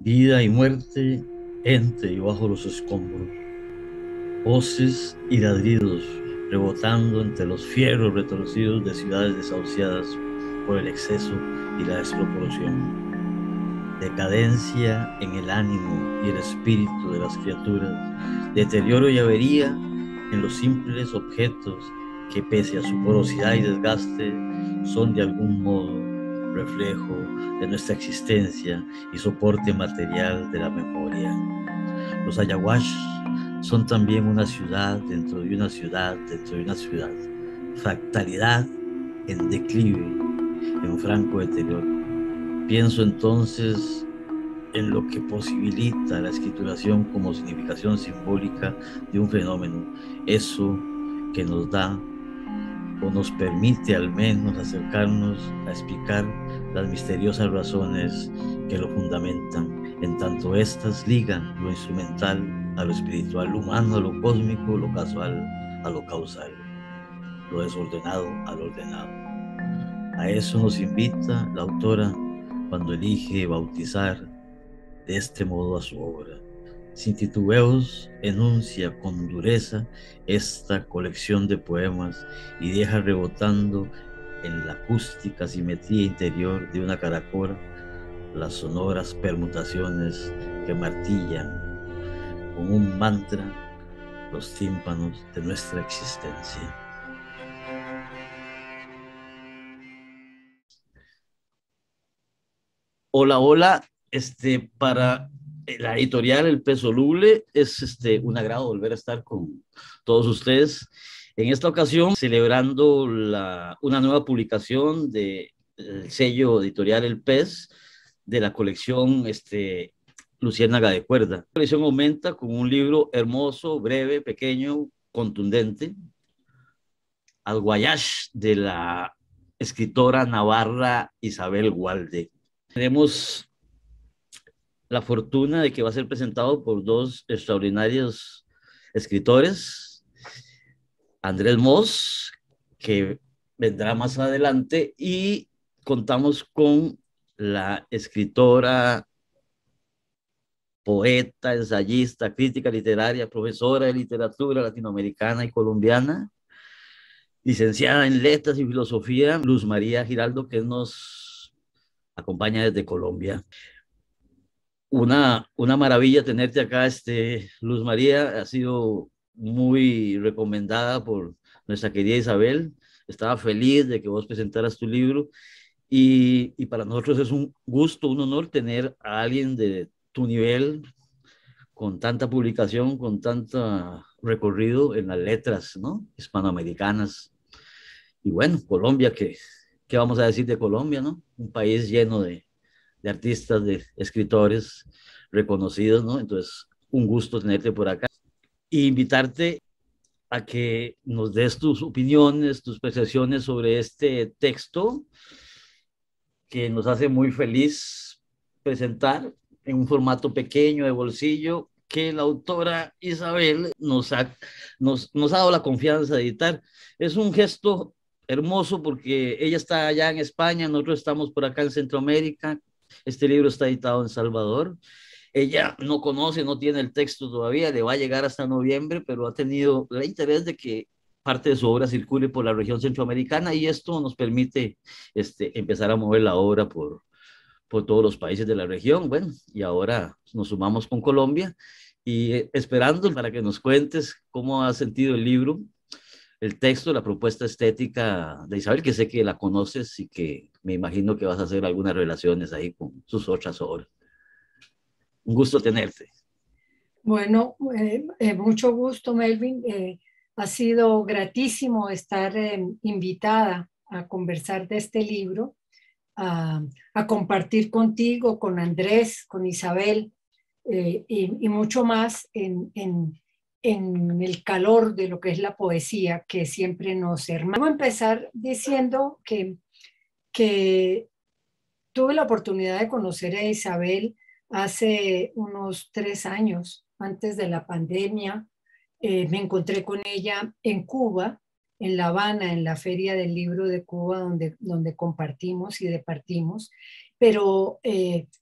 Vida y muerte entre y bajo los escombros, voces y ladridos rebotando entre los fierros retorcidos de ciudades desahuciadas por el exceso y la desproporción. Decadencia en el ánimo y el espíritu de las criaturas, deterioro y avería en los simples objetos que, pese a su porosidad y desgaste, son de algún modo reflejo de nuestra existencia y soporte material de la memoria. Los ayahuash son también una ciudad dentro de una ciudad dentro de una ciudad, fractalidad en declive, en franco deterioro. Pienso entonces en lo que posibilita la escrituración como significación simbólica de un fenómeno, eso que nos da o nos permite al menos acercarnos a explicar las misteriosas razones que lo fundamentan, en tanto estas ligan lo instrumental a lo espiritual, lo humano a lo cósmico, lo casual a lo causal, lo desordenado a lo ordenado. A eso nos invita la autora cuando elige bautizar de este modo a su obra. Sin titubeos, enuncia con dureza esta colección de poemas y deja rebotando en la acústica simetría interior de una caracola las sonoras permutaciones que martillan con un mantra los tímpanos de nuestra existencia. Hola, hola. Para la editorial El Pez Soluble es un agrado volver a estar con todos ustedes. En esta ocasión, celebrando una nueva publicación del sello editorial El Pez de la colección Luciérnaga de Cuerda. La colección aumenta con un libro hermoso, breve, pequeño, contundente, Al Guayash, de la escritora navarra Isabel Walde. Tenemos la fortuna de que va a ser presentado por dos extraordinarios escritores, Andrés Moss, que vendrá más adelante, y contamos con la escritora, poeta, ensayista, crítica literaria, profesora de literatura latinoamericana y colombiana, licenciada en Letras y Filosofía, Luz María Giraldo, que nos acompaña desde Colombia. Una maravilla tenerte acá, Luz María. Ha sido muy recomendada por nuestra querida Isabel. Estaba feliz de que vos presentaras tu libro y para nosotros es un gusto, un honor tener a alguien de tu nivel, con tanta publicación, con tanto recorrido en las letras, ¿no?, hispanoamericanas. Y bueno, Colombia, ¿qué vamos a decir de Colombia, no? Un país lleno de artistas, de escritores reconocidos, ¿no? Entonces, un gusto tenerte por acá e invitarte a que nos des tus opiniones, tus percepciones sobre este texto que nos hace muy feliz presentar en un formato pequeño de bolsillo que la autora Isabel nos ha dado la confianza de editar. Es un gesto hermoso porque ella está allá en España, nosotros estamos por acá en Centroamérica. Este libro está editado en Salvador. Ella no conoce, no tiene el texto todavía, le va a llegar hasta noviembre, pero ha tenido el interés de que parte de su obra circule por la región centroamericana y esto nos permite empezar a mover la obra por todos los países de la región. Bueno, y ahora nos sumamos con Colombia y esperando para que nos cuentes cómo has sentido el libro, el texto, la propuesta estética de Isabel, que sé que la conoces y que me imagino que vas a hacer algunas relaciones ahí con sus otras obras. Un gusto tenerte. Bueno, mucho gusto, Melvin. Ha sido gratísimo estar invitada a conversar de este libro, a compartir contigo, con Andrés, con Isabel y mucho más en el calor de lo que es la poesía que siempre nos hermana. Voy a empezar diciendo que tuve la oportunidad de conocer a Isabel hace unos 3 años, antes de la pandemia. Me encontré con ella en Cuba, en La Habana, en la Feria del Libro de Cuba, donde compartimos y departimos. pero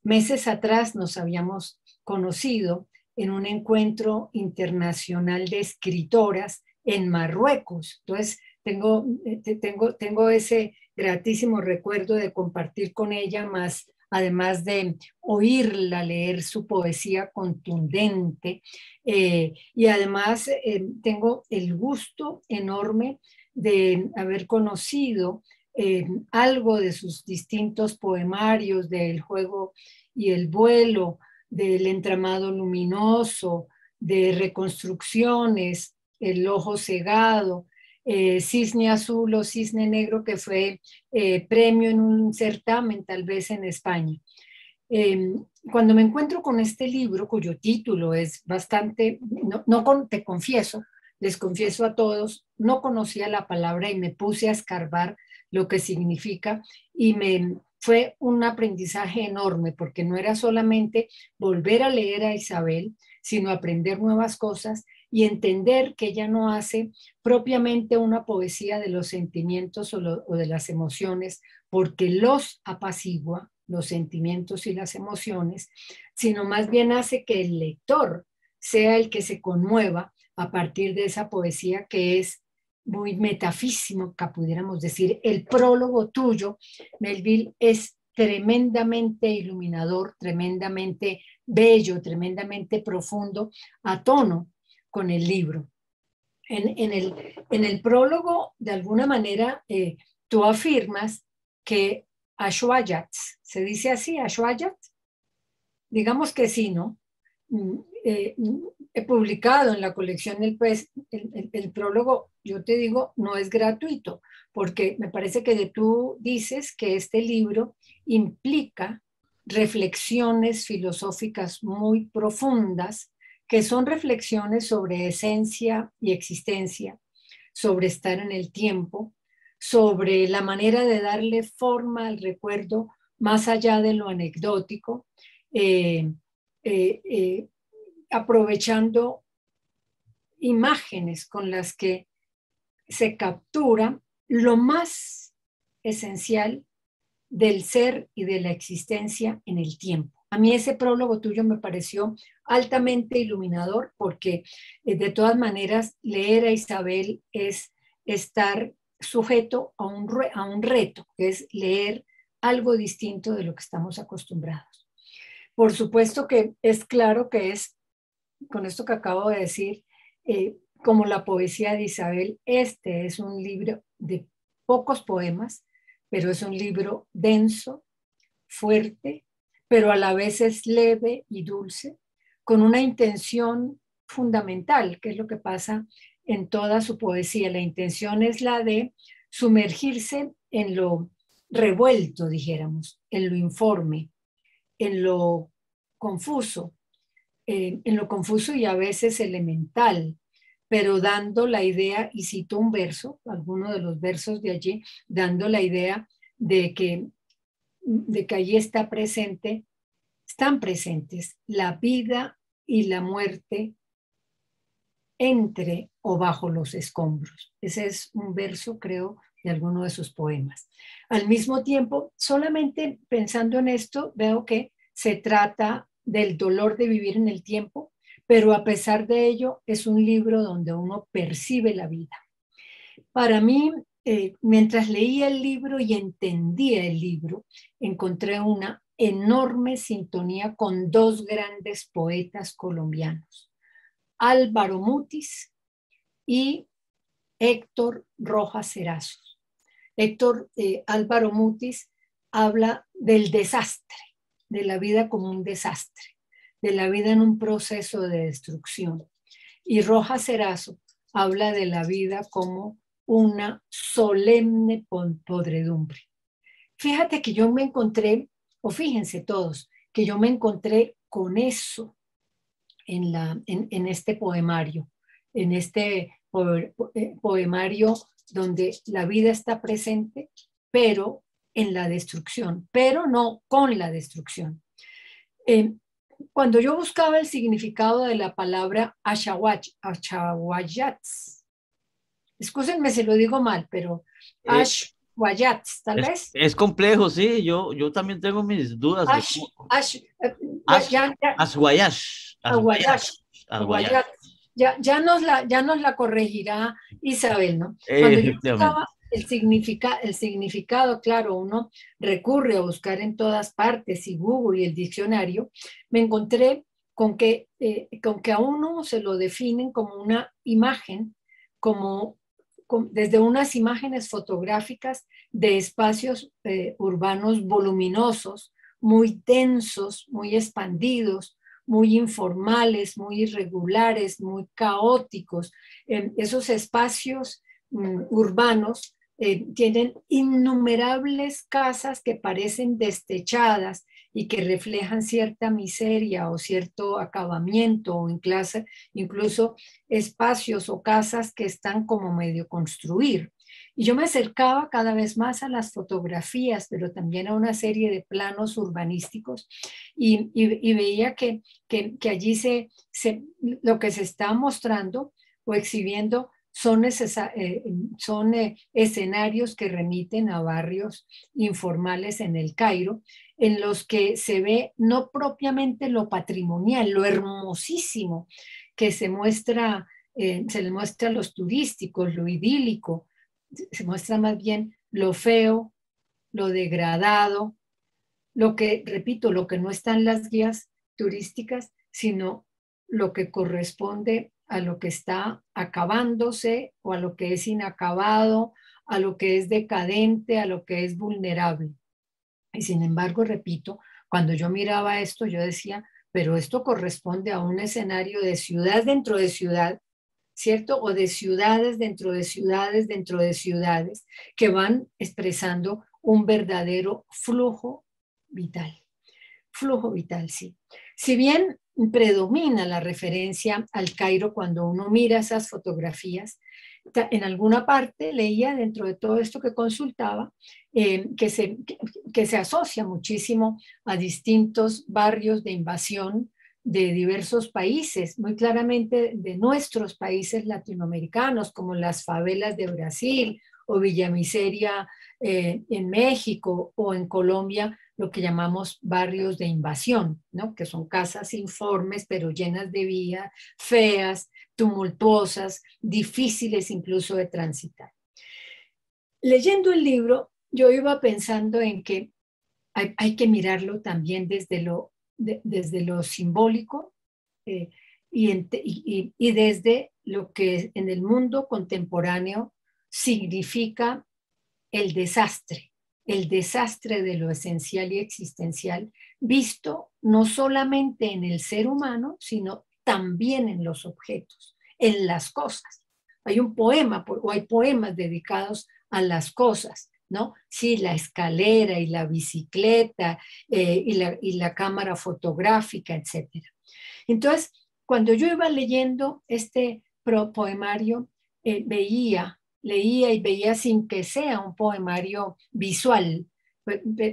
meses atrás nos habíamos conocido en un encuentro internacional de escritoras en Marruecos. Entonces, tengo ese gratísimo recuerdo de compartir con ella, más además de oírla leer su poesía contundente. Y además tengo el gusto enorme de haber conocido algo de sus distintos poemarios, del juego y el vuelo, del entramado luminoso, de reconstrucciones, el ojo cegado, cisne azul o cisne negro, que fue premio en un certamen tal vez en España. Eh, Cuando me encuentro con este libro, cuyo título es bastante, te confieso, les confieso a todos, no conocía la palabra y me puse a escarbar lo que significa, y fue un aprendizaje enorme, porque no era solamente volver a leer a Isabel, sino aprender nuevas cosas y entender que ella no hace propiamente una poesía de los sentimientos o de las emociones, porque los apacigua, los sentimientos y las emociones, sino más bien hace que el lector sea el que se conmueva a partir de esa poesía que es muy metafísica, pudiéramos decir. El prólogo tuyo, Melville, es tremendamente iluminador, tremendamente bello, tremendamente profundo, a tono con el libro. En el prólogo, de alguna manera, tú afirmas que Ashwayat, ¿se dice así, Ashwayat? Digamos que sí, ¿no? He publicado en la colección el prólogo, yo te digo, no es gratuito, porque me parece que tú dices que este libro implica reflexiones filosóficas muy profundas, que son reflexiones sobre esencia y existencia, sobre estar en el tiempo, sobre la manera de darle forma al recuerdo más allá de lo anecdótico, eh, eh, eh, aprovechando imágenes con las que se captura lo más esencial del ser y de la existencia en el tiempo. A mí ese prólogo tuyo me pareció altamente iluminador, porque de todas maneras leer a Isabel es estar sujeto a un reto, que es leer algo distinto de lo que estamos acostumbrados. Por supuesto que es claro que es, con esto que acabo de decir, como la poesía de Isabel, este es un libro de pocos poemas, pero es un libro denso, fuerte, pero a la vez es leve y dulce, con una intención fundamental, que es lo que pasa en toda su poesía. La intención es la de sumergirse en lo revuelto, dijéramos, en lo informe, en lo confuso, y a veces elemental, pero dando la idea, y cito un verso, alguno de los versos de allí, dando la idea de que allí están presentes la vida y la muerte entre o bajo los escombros. Ese es un verso, creo, de alguno de sus poemas. Al mismo tiempo, solamente pensando en esto, veo que se trata del dolor de vivir en el tiempo, pero a pesar de ello es un libro donde uno percibe la vida. Para mí, mientras leía el libro y entendía el libro, encontré una enorme sintonía con dos grandes poetas colombianos, Álvaro Mutis y Héctor Rojas Erazo. Álvaro Mutis habla del desastre, de la vida como un desastre, de la vida en un proceso de destrucción. Y Rojas Erazo habla de la vida como una solemne podredumbre. Fíjate que yo me encontré, o fíjense todos, que yo me encontré con eso en este poemario, en este poemario donde la vida está presente, pero en la destrucción, pero no con la destrucción. Cuando yo buscaba el significado de la palabra Ashwayats, excúsenme si lo digo mal, pero Ashuayats, tal vez. Es complejo, sí. Yo también tengo mis dudas de Ash, cómo. Ash, As, ya, Asguayash. Asguayash. Aguayat, Asguayash. Aguayat. Ya nos la corregirá Isabel, ¿no? Cuando yo Efectivamente. buscaba el significado, claro, uno recurre a buscar en todas partes y Google y el diccionario, me encontré con que a uno se lo definen como una imagen, como, desde unas imágenes fotográficas de espacios urbanos voluminosos, muy densos, muy expandidos, muy informales, muy irregulares, muy caóticos. Esos espacios urbanos tienen innumerables casas que parecen destechadas y que reflejan cierta miseria o cierto acabamiento o incluso espacios o casas que están como medio construir. Y yo me acercaba cada vez más a las fotografías, pero también a una serie de planos urbanísticos y veía que allí lo que se está mostrando o exhibiendo son escenarios que remiten a barrios informales en el Cairo, en los que se ve no propiamente lo patrimonial, lo hermosísimo que se le muestra a los turísticos, lo idílico, se muestra más bien lo feo, lo degradado, lo que, repito, lo que no está en las guías turísticas, sino lo que corresponde a lo que está acabándose o a lo que es inacabado, a lo que es decadente, a lo que es vulnerable. Y sin embargo, repito, cuando yo miraba esto, yo decía, pero esto corresponde a un escenario de ciudad dentro de ciudad, ¿cierto? O de ciudades dentro de ciudades dentro de ciudades que van expresando un verdadero flujo vital. Flujo vital, sí. Si bien predomina la referencia al Cairo cuando uno mira esas fotografías, en alguna parte leía dentro de todo esto que consultaba que se asocia muchísimo a distintos barrios de invasión de diversos países, muy claramente de nuestros países latinoamericanos, como las favelas de Brasil o Villa Miseria en México o en Colombia, lo que llamamos barrios de invasión, ¿no? Que son casas informes, pero llenas de vida, feas, tumultuosas, difíciles incluso de transitar. Leyendo el libro, yo iba pensando en que hay que mirarlo también desde lo simbólico y desde lo que en el mundo contemporáneo significa el desastre de lo esencial y existencial, visto no solamente en el ser humano, sino también en los objetos, en las cosas. Hay un poema o hay poemas dedicados a las cosas, ¿no? Sí, la escalera y la bicicleta y la cámara fotográfica, etcétera. Entonces, cuando yo iba leyendo este poemario, leía y veía sin que sea un poemario visual,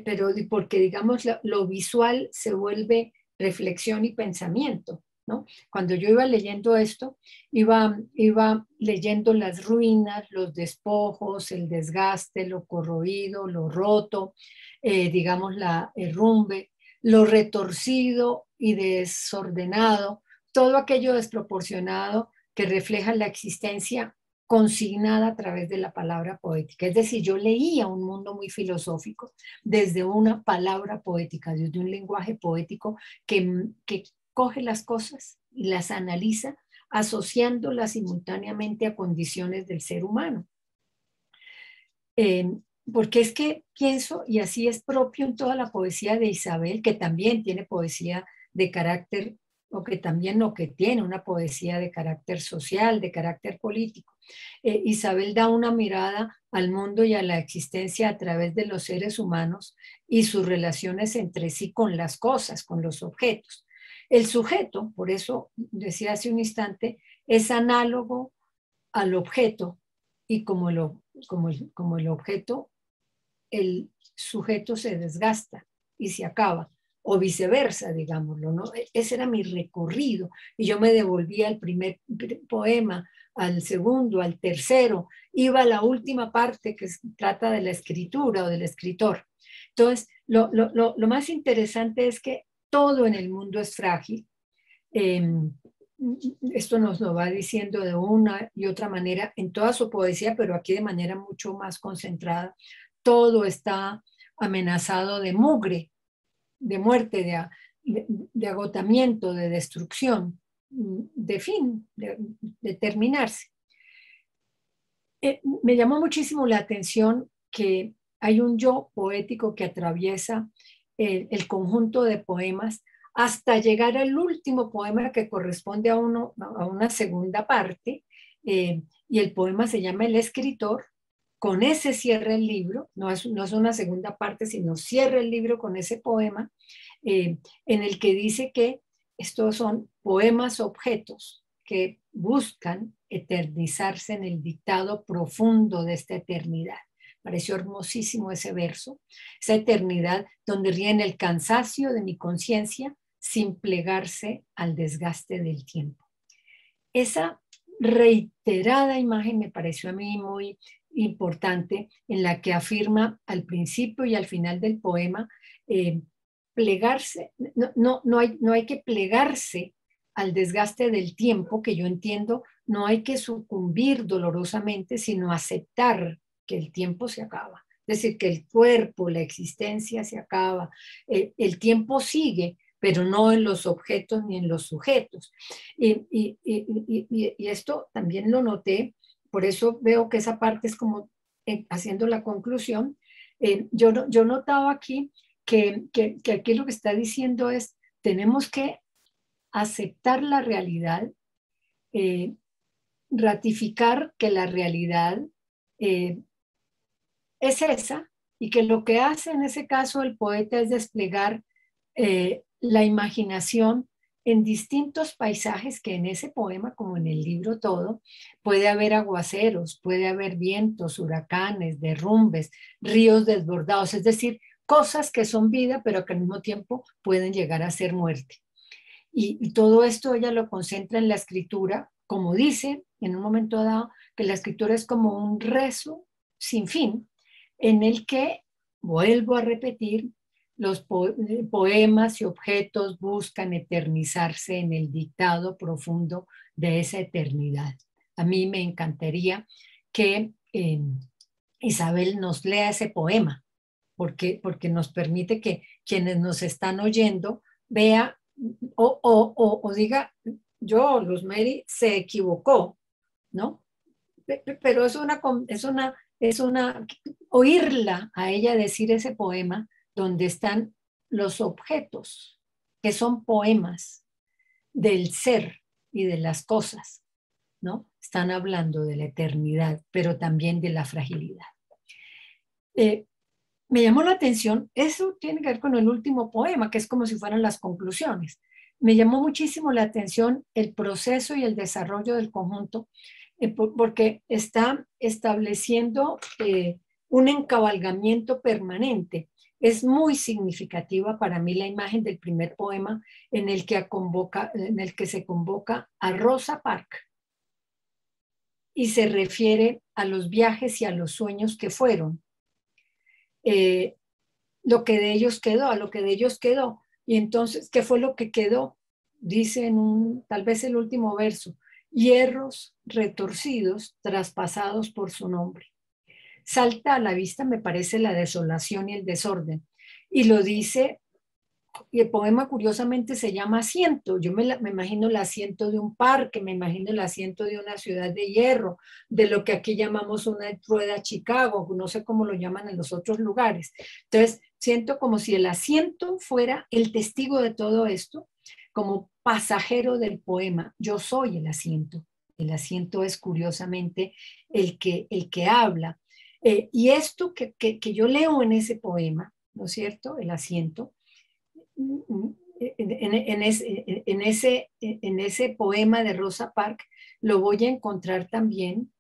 pero porque digamos lo visual se vuelve reflexión y pensamiento, ¿no? Cuando yo iba leyendo esto, iba leyendo las ruinas, los despojos, el desgaste, lo corroído, lo roto, digamos la herrumbe, lo retorcido y desordenado, todo aquello desproporcionado que refleja la existencia consignada a través de la palabra poética. Es decir, yo leía un mundo muy filosófico desde una palabra poética, desde un lenguaje poético que coge las cosas y las analiza asociándolas simultáneamente a condiciones del ser humano. Porque es que pienso, y así es propio en toda la poesía de Isabel, que también tiene poesía de carácter, o que tiene una poesía de carácter social, de carácter político. Isabel da una mirada al mundo y a la existencia a través de los seres humanos y sus relaciones entre sí con las cosas, con los objetos. El sujeto, por eso decía hace un instante, es análogo al objeto y como el objeto, el sujeto se desgasta y se acaba o viceversa, digámoslo, ¿no? Ese era mi recorrido y yo me devolvía al primer poema, al segundo, al tercero, iba a la última parte que trata de la escritura o del escritor. Entonces, lo más interesante es que todo en el mundo es frágil. Esto nos lo va diciendo de una y otra manera en toda su poesía, pero aquí de manera mucho más concentrada. Todo está amenazado de mugre, de muerte, de agotamiento, de destrucción, de fin, de terminarse. Me llamó muchísimo la atención que hay un yo poético que atraviesa el conjunto de poemas hasta llegar al último poema que corresponde a una segunda parte, y el poema se llama El escritor. Con ese cierra el libro, no es una segunda parte, sino cierra el libro con ese poema, en el que dice que estos son poemas objetos que buscan eternizarse en el dictado profundo de esta eternidad. Pareció hermosísimo ese verso, esa eternidad donde ríe en el cansancio de mi conciencia sin plegarse al desgaste del tiempo. Esa reiterada imagen me pareció a mí muy importante, en la que afirma al principio y al final del poema, plegarse, no hay que plegarse al desgaste del tiempo, que yo entiendo, no hay que sucumbir dolorosamente, sino aceptar que el tiempo se acaba. Es decir, que el cuerpo, la existencia se acaba, el tiempo sigue, pero no en los objetos ni en los sujetos. Y esto también lo noté, por eso veo que esa parte es como haciendo la conclusión. Yo notaba aquí que aquí lo que está diciendo es, tenemos que aceptar la realidad, ratificar que la realidad es esa, y que lo que hace en ese caso el poeta es desplegar la imaginación en distintos paisajes que en ese poema, como en el libro todo, puede haber aguaceros, puede haber vientos, huracanes, derrumbes, ríos desbordados, es decir, cosas que son vida, pero que al mismo tiempo pueden llegar a ser muerte. Y todo esto ella lo concentra en la escritura, como dice en un momento dado, que la escritura es como un rezo sin fin, en el que, vuelvo a repetir, los poemas y objetos buscan eternizarse en el dictado profundo de esa eternidad. A mí me encantaría que Isabel nos lea ese poema, porque nos permite que quienes nos están oyendo vea o diga, yo, Luz Mary, se equivocó, ¿no? Pero es una, oírla a ella decir ese poema donde están los objetos, que son poemas del ser y de las cosas, ¿no? Están hablando de la eternidad, pero también de la fragilidad. Me llamó la atención, eso tiene que ver con el último poema, que es como si fueran las conclusiones. Me llamó muchísimo la atención el proceso y el desarrollo del conjunto, porque está estableciendo un encabalgamiento permanente. Es muy significativa para mí la imagen del primer poema en el que se convoca a Rosa Parks y se refiere a los viajes y a los sueños que fueron. Lo que de ellos quedó, a lo que de ellos quedó. Y entonces, ¿qué fue lo que quedó? Dice tal vez el último verso, hierros retorcidos, traspasados por su nombre. Salta a la vista, me parece, la desolación y el desorden. Y lo dice, y el poema curiosamente se llama Asiento. Yo me imagino el asiento de un parque, me imagino el asiento de una ciudad de hierro, de lo que aquí llamamos una rueda Chicago, no sé cómo lo llaman en los otros lugares. Entonces, siento como si el asiento fuera el testigo de todo esto, como pasajero del poema. Yo soy el asiento. El asiento es curiosamente el que habla. Y esto que yo leo en ese poema, ¿no es cierto? El asiento. En ese poema de Rosa Parks lo voy a encontrar también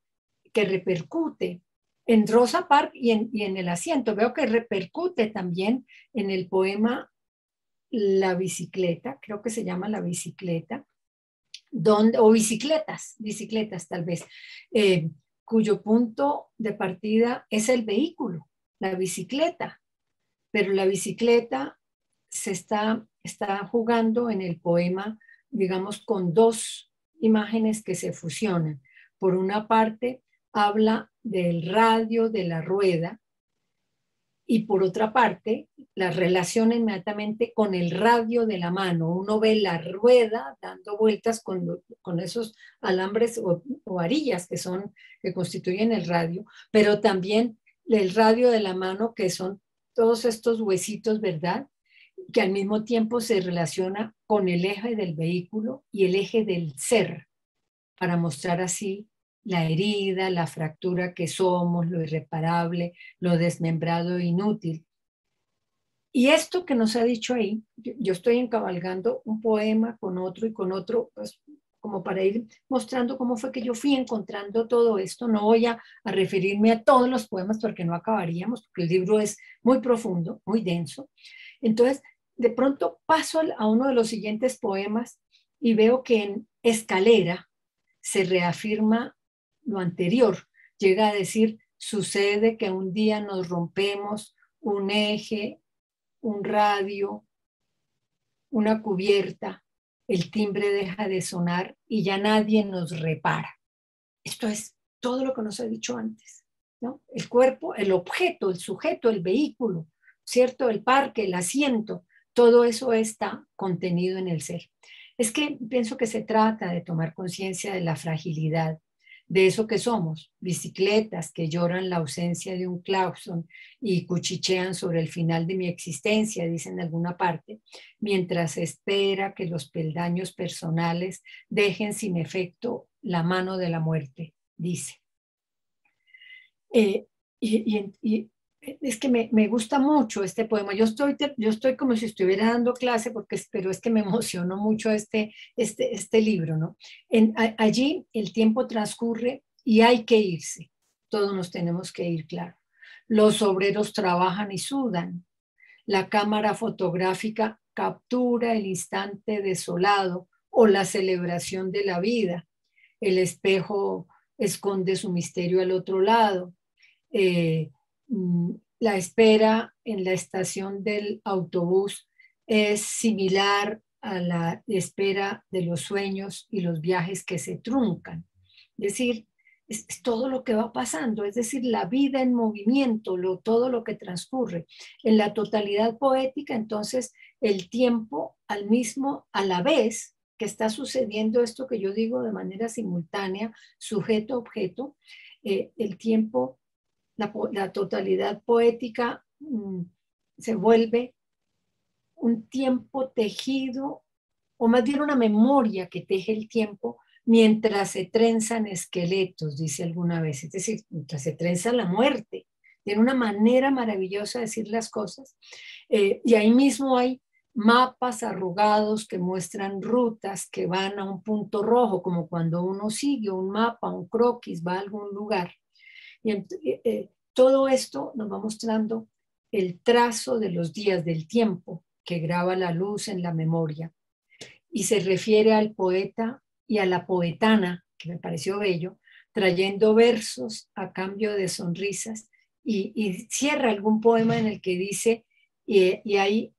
que repercute en Rosa Parks y en el asiento. Veo que repercute también en el poema La bicicleta, creo que se llama La bicicleta, o bicicletas tal vez, cuyo punto de partida es el vehículo, la bicicleta, pero la bicicleta está jugando en el poema, digamos, con dos imágenes que se fusionan. Por una parte, habla del radio, de la rueda, y por otra parte, la relaciona inmediatamente con el radio de la mano. Uno ve la rueda dando vueltas con esos alambres o varillas que constituyen el radio, pero también el radio de la mano, que son todos estos huesitos, ¿verdad? Que al mismo tiempo se relaciona con el eje del vehículo y el eje del ser, para mostrar así la herida, la fractura que somos, lo irreparable, lo desmembrado e inútil. Y esto que nos ha dicho ahí, yo estoy encabalgando un poema con otro y con otro, pues, como para ir mostrando cómo fue que yo fui encontrando todo esto. No voy a referirme a todos los poemas porque no acabaríamos, porque el libro es muy profundo, muy denso. Entonces, de pronto paso a uno de los siguientes poemas y veo que en Escalera se reafirma lo anterior. Llega a decir, sucede que un día nos rompemos un eje, un radio, una cubierta, el timbre deja de sonar y ya nadie nos repara. Esto es todo lo que nos he dicho antes, ¿no? El cuerpo, el objeto, el sujeto, el vehículo, ¿cierto? El parque, el asiento, todo eso está contenido en el ser. Es que pienso que se trata de tomar conciencia de la fragilidad, de eso que somos, bicicletas que lloran la ausencia de un claxon y cuchichean sobre el final de mi existencia, dicen en alguna parte, mientras espera que los peldaños personales dejen sin efecto la mano de la muerte, dice. Y es que me gusta mucho este poema. Yo estoy como si estuviera dando clase, pero es que me emocionó mucho este libro, ¿no? Allí el tiempo transcurre y hay que irse. Todos nos tenemos que ir, claro. Los obreros trabajan y sudan. La cámara fotográfica captura el instante desolado o la celebración de la vida. El espejo esconde su misterio al otro lado. La espera en la estación del autobús es similar a la espera de los sueños y los viajes que se truncan. Es decir, es todo lo que va pasando, es decir, la vida en movimiento, todo lo que transcurre. En la totalidad poética, entonces, el tiempo a la vez que está sucediendo esto que yo digo de manera simultánea, sujeto-objeto, el tiempo, la totalidad poética se vuelve un tiempo tejido, o más bien una memoria que teje el tiempo mientras se trenzan esqueletos, dice alguna vez, es decir, mientras se trenza la muerte. Tiene una manera maravillosa de decir las cosas. Y ahí mismo hay mapas arrugados que muestran rutas que van a un punto rojo, como cuando uno sigue un mapa, un croquis, va a algún lugar. Y todo esto nos va mostrando el trazo de los días del tiempo que graba la luz en la memoria. Y se refiere al poeta y a la poetana, que me pareció bello, trayendo versos a cambio de sonrisas. Y cierra algún poema en el que dice, y hay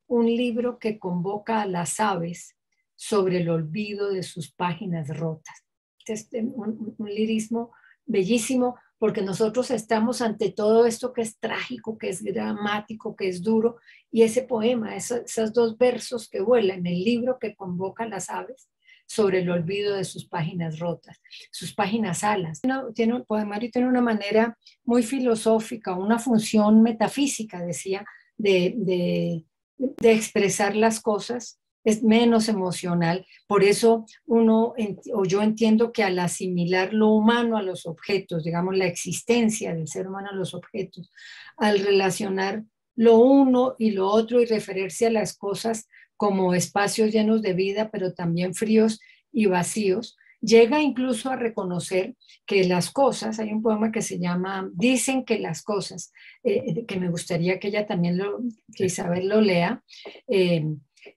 un libro que convoca a las aves sobre el olvido de sus páginas rotas. Es un lirismo bellísimo, porque nosotros estamos ante todo esto que es trágico, que es dramático, que es duro, y ese poema, esos dos versos que vuelan, el libro que convoca a las aves sobre el olvido de sus páginas rotas, sus páginas alas. El poemario tiene una manera muy filosófica, una función metafísica, decía, de expresar las cosas, es menos emocional. Por eso yo entiendo que al asimilar lo humano a los objetos, digamos la existencia del ser humano a los objetos, al relacionar lo uno y lo otro y referirse a las cosas como espacios llenos de vida, pero también fríos y vacíos, Llega incluso a reconocer que las cosas, hay un poema que se llama Dicen que las cosas, que me gustaría que ella también que Isabel lo lea,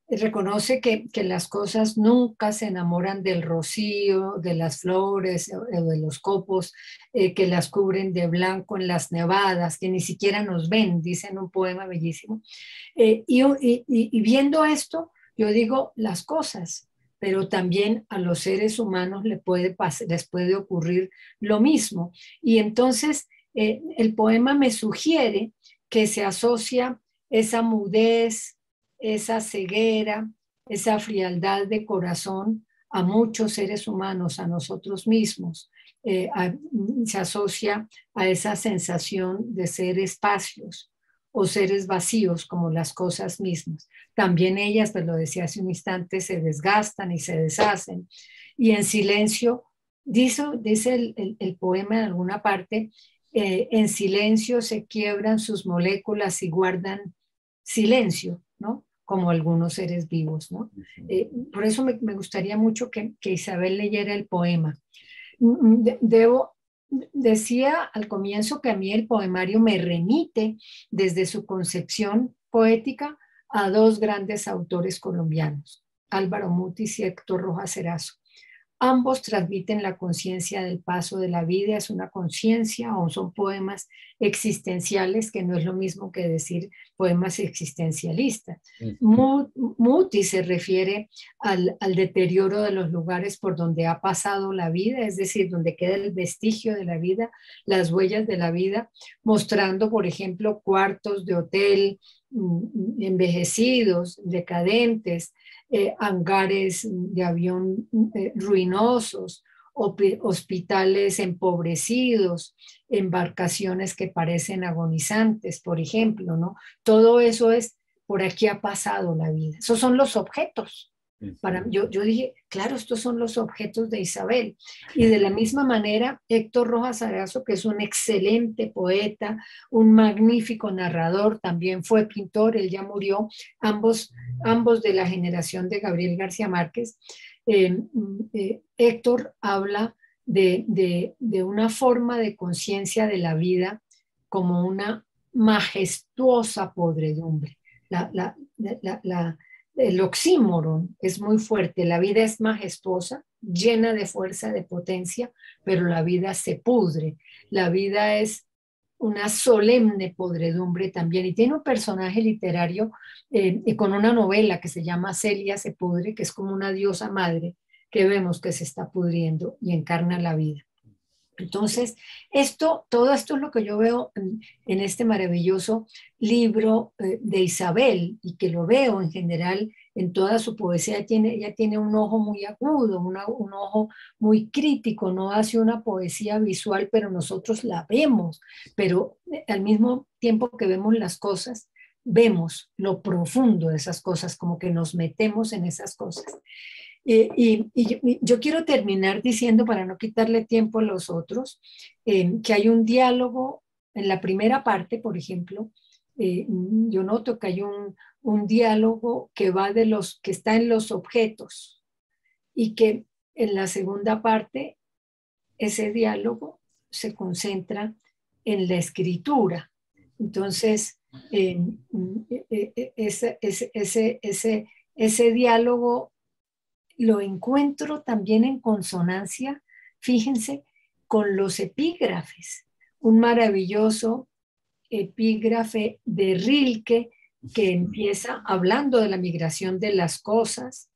reconoce que las cosas nunca se enamoran del rocío, de las flores o de los copos que las cubren de blanco en las nevadas, que ni siquiera nos ven, dice en un poema bellísimo. Y viendo esto, yo digo las cosas, pero también a los seres humanos les puede ocurrir lo mismo. Y entonces el poema me sugiere que se asocia esa mudez, esa ceguera, esa frialdad de corazón a muchos seres humanos, a nosotros mismos. Se asocia a esa sensación de ser espacios o seres vacíos como las cosas mismas. También ellas, pues lo decía hace un instante, se desgastan y se deshacen. Y en silencio, dice el poema en alguna parte, en silencio se quiebran sus moléculas y guardan silencio, ¿no? Como algunos seres vivos, ¿no? Por eso me gustaría mucho que Isabel leyera el poema. Decía al comienzo que a mí el poemario me remite desde su concepción poética a dos grandes autores colombianos, Álvaro Mutis y Héctor Rojas Erazo. Ambos transmiten la conciencia del paso de la vida, es una conciencia o son poemas existenciales, que no es lo mismo que decir poemas existencialistas. Mutis se refiere al deterioro de los lugares por donde ha pasado la vida, es decir, donde queda el vestigio de la vida, las huellas de la vida, mostrando, por ejemplo, cuartos de hotel envejecidos, decadentes, hangares de avión ruinosos, hospitales empobrecidos, embarcaciones que parecen agonizantes, por ejemplo, ¿no? Todo eso es, por aquí ha pasado la vida. Esos son los objetos. Yo dije, claro, estos son los objetos de Isabel. Y de la misma manera, Héctor Rojas Erazo, que es un excelente poeta, un magnífico narrador, también fue pintor, él ya murió, ambos de la generación de Gabriel García Márquez. Héctor habla de una forma de conciencia de la vida como una majestuosa podredumbre. El oxímoron es muy fuerte, la vida es majestuosa, llena de fuerza, de potencia, pero la vida se pudre, la vida es una solemne podredumbre también, y tiene un personaje literario con una novela que se llama Celia se pudre, que es como una diosa madre que vemos que se está pudriendo y encarna la vida. Entonces, todo esto es lo que yo veo en este maravilloso libro de Isabel, y que lo veo en general en toda su poesía. Ella tiene un ojo muy agudo, un ojo muy crítico, no hace una poesía visual, pero nosotros la vemos, pero al mismo tiempo que vemos las cosas, vemos lo profundo de esas cosas, como que nos metemos en esas cosas. Yo quiero terminar diciendo, para no quitarle tiempo a los otros, que hay un diálogo en la primera parte, por ejemplo. Yo noto que hay un diálogo que que está en los objetos, y que en la segunda parte ese diálogo se concentra en la escritura. Entonces, ese diálogo lo encuentro también en consonancia, fíjense, con los epígrafes. Un maravilloso epígrafe de Rilke que empieza hablando de la migración de las cosas,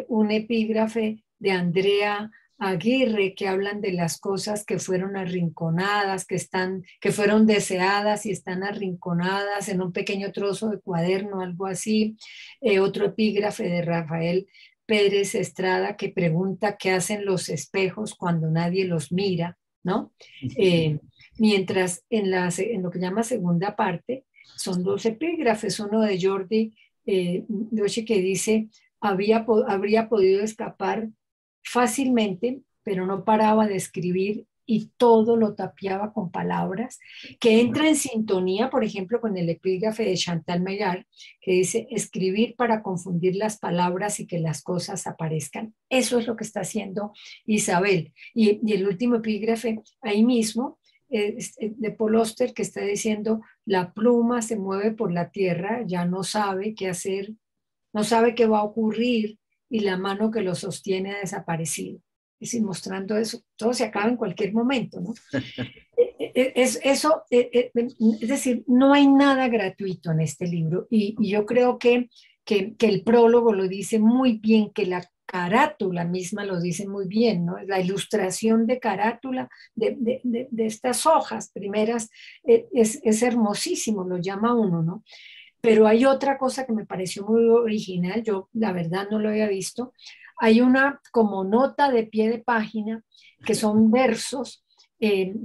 un epígrafe de Andrea Aguirre que hablan de las cosas que fueron arrinconadas, que fueron deseadas y están arrinconadas en un pequeño trozo de cuaderno, algo así. Otro epígrafe de Rafael Pérez Estrada que pregunta qué hacen los espejos cuando nadie los mira, ¿no? Mientras en lo que llama segunda parte son dos epígrafes, uno de Jordi Doshi que dice, habría podido escapar fácilmente, pero no paraba de escribir y todo lo tapiaba con palabras, que entra en sintonía, por ejemplo, con el epígrafe de Chantal Maillard, que dice, escribir para confundir las palabras y que las cosas aparezcan. Eso es lo que está haciendo Isabel. Y el último epígrafe, ahí mismo, de Paul Auster, que está diciendo, la pluma se mueve por la tierra, ya no sabe qué hacer, no sabe qué va a ocurrir, y la mano que lo sostiene ha desaparecido. Es decir, mostrando eso, todo se acaba en cualquier momento, ¿no? Es decir, no hay nada gratuito en este libro y yo creo que el prólogo lo dice muy bien, que la carátula misma lo dice muy bien, ¿no? La ilustración de carátula de estas hojas primeras es hermosísimo, lo llama uno, ¿no? Pero hay otra cosa que me pareció muy original, yo la verdad no lo había visto. Hay una como nota de pie de página que son versos eh,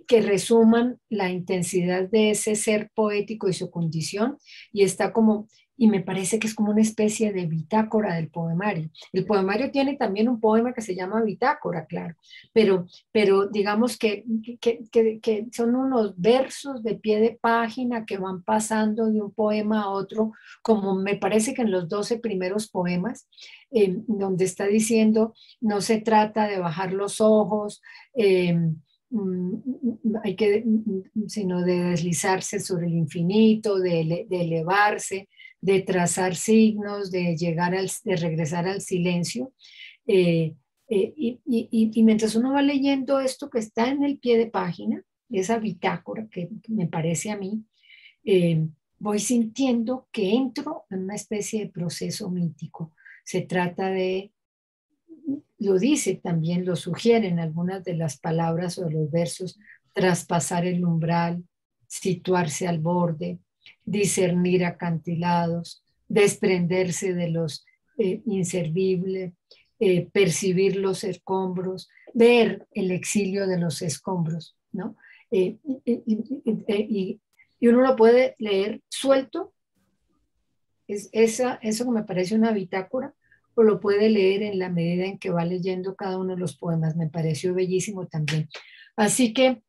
que resuman la intensidad de ese ser poético y su condición, y está como, y me parece que es como una especie de bitácora del poemario. El poemario tiene también un poema que se llama Bitácora, claro, pero digamos que son unos versos de pie de página que van pasando de un poema a otro, como me parece que en los 12 primeros poemas, donde está diciendo, no se trata de bajar los ojos, hay que, sino de deslizarse sobre el infinito, de elevarse, de trazar signos, de llegar de regresar al silencio. Eh, y mientras uno va leyendo esto que está en el pie de página, esa bitácora que me parece a mí, voy sintiendo que entro en una especie de proceso mítico. Se trata de, lo dice también, lo sugieren algunas de las palabras o de los versos, traspasar el umbral, situarse al borde, discernir acantilados, desprenderse de los inservibles, percibir los escombros, ver el exilio de los escombros, ¿no? Eh, y, y uno lo puede leer suelto, eso que me parece una bitácora, o lo puede leer en la medida en que va leyendo cada uno de los poemas. Me pareció bellísimo también. Así que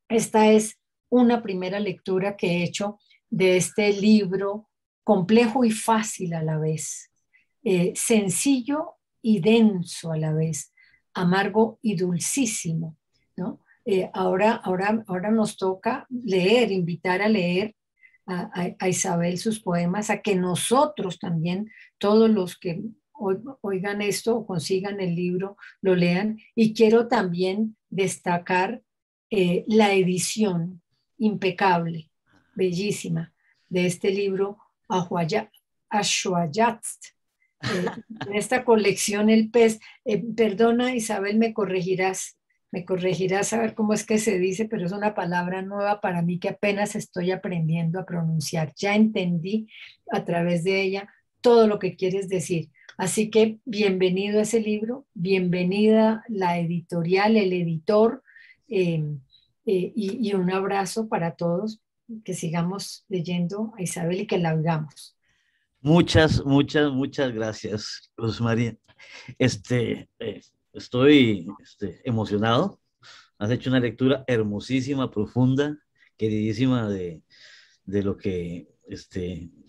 esta es una primera lectura que he hecho de este libro complejo y fácil a la vez, sencillo y denso a la vez, amargo y dulcísimo, ¿no? Ahora nos toca leer, invitar a leer a Isabel sus poemas, a que nosotros también, todos los que oigan esto o consigan el libro, lo lean. Y quiero también destacar la edición impecable, bellísima, de este libro, Ashwayatst. En esta colección El Pez, perdona Isabel, me corregirás a ver cómo es que se dice, pero es una palabra nueva para mí que apenas estoy aprendiendo a pronunciar. Ya entendí a través de ella todo lo que quieres decir. Así que bienvenido a ese libro, bienvenida la editorial, el editor, y un abrazo para todos, que sigamos leyendo a Isabel y que la oigamos. Muchas gracias, Rosmarie. Estoy emocionado. Has hecho una lectura hermosísima, profunda, queridísima de lo que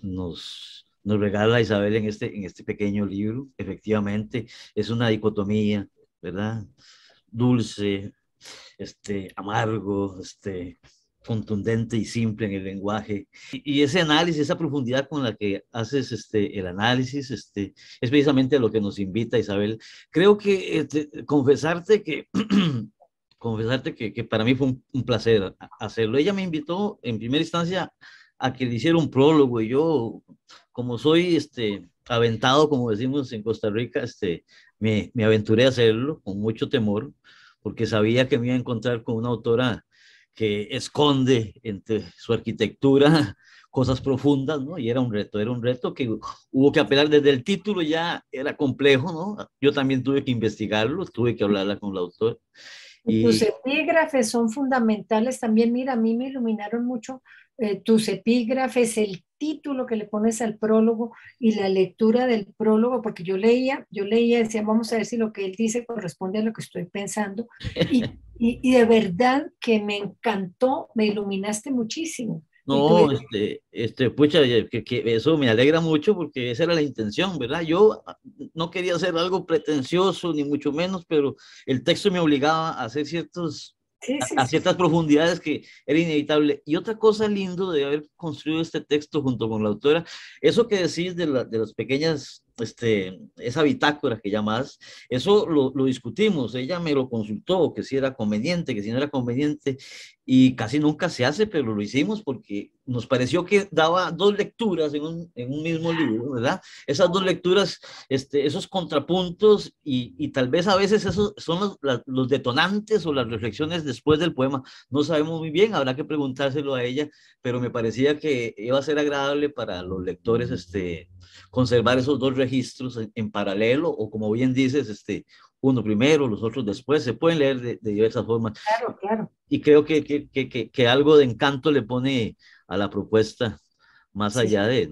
nos regala Isabel en este pequeño libro. Efectivamente, es una dicotomía, ¿verdad? Dulce, amargo, contundente y simple en el lenguaje. Y ese análisis, esa profundidad con la que haces el análisis, es precisamente a lo que nos invita Isabel. Creo que confesarte que para mí fue un placer hacerlo. Ella me invitó en primera instancia a que le hiciera un prólogo y yo, como soy aventado, como decimos en Costa Rica, me aventuré a hacerlo con mucho temor, porque sabía que me iba a encontrar con una autora que esconde entre su arquitectura cosas profundas, ¿no? Y era un reto que hubo que apelar desde el título, ya era complejo, ¿no? Yo también tuve que investigarlo, tuve que hablarla con la autora. Tus epígrafes son fundamentales también. Mira, a mí me iluminaron mucho tus epígrafes, el título que le pones al prólogo y la lectura del prólogo, porque yo leía, decía, vamos a ver si lo que él dice corresponde a lo que estoy pensando. Y de verdad que me encantó, me iluminaste muchísimo. Y No, pucha, que eso me alegra mucho porque esa era la intención, ¿verdad? Yo no quería hacer algo pretencioso, ni mucho menos, pero el texto me obligaba a hacer sí, sí, a sí, ciertas profundidades que era inevitable. Y otra cosa lindo de haber construido este texto junto con la autora, eso que decís de las pequeñas, esa bitácora que llamas, eso lo discutimos, ella me lo consultó, que si era conveniente, que si no era conveniente, y casi nunca se hace, pero lo hicimos porque nos pareció que daba dos lecturas en un mismo libro, ¿verdad? Esas dos lecturas, esos contrapuntos y tal vez a veces esos son los detonantes o las reflexiones después del poema. No sabemos muy bien, habrá que preguntárselo a ella, pero me parecía que iba a ser agradable para los lectores conservar esos dos registros en paralelo o como bien dices, uno primero, los otros después, se pueden leer de diversas formas claro, claro. y creo que algo de encanto le pone a la propuesta más Sí, allá de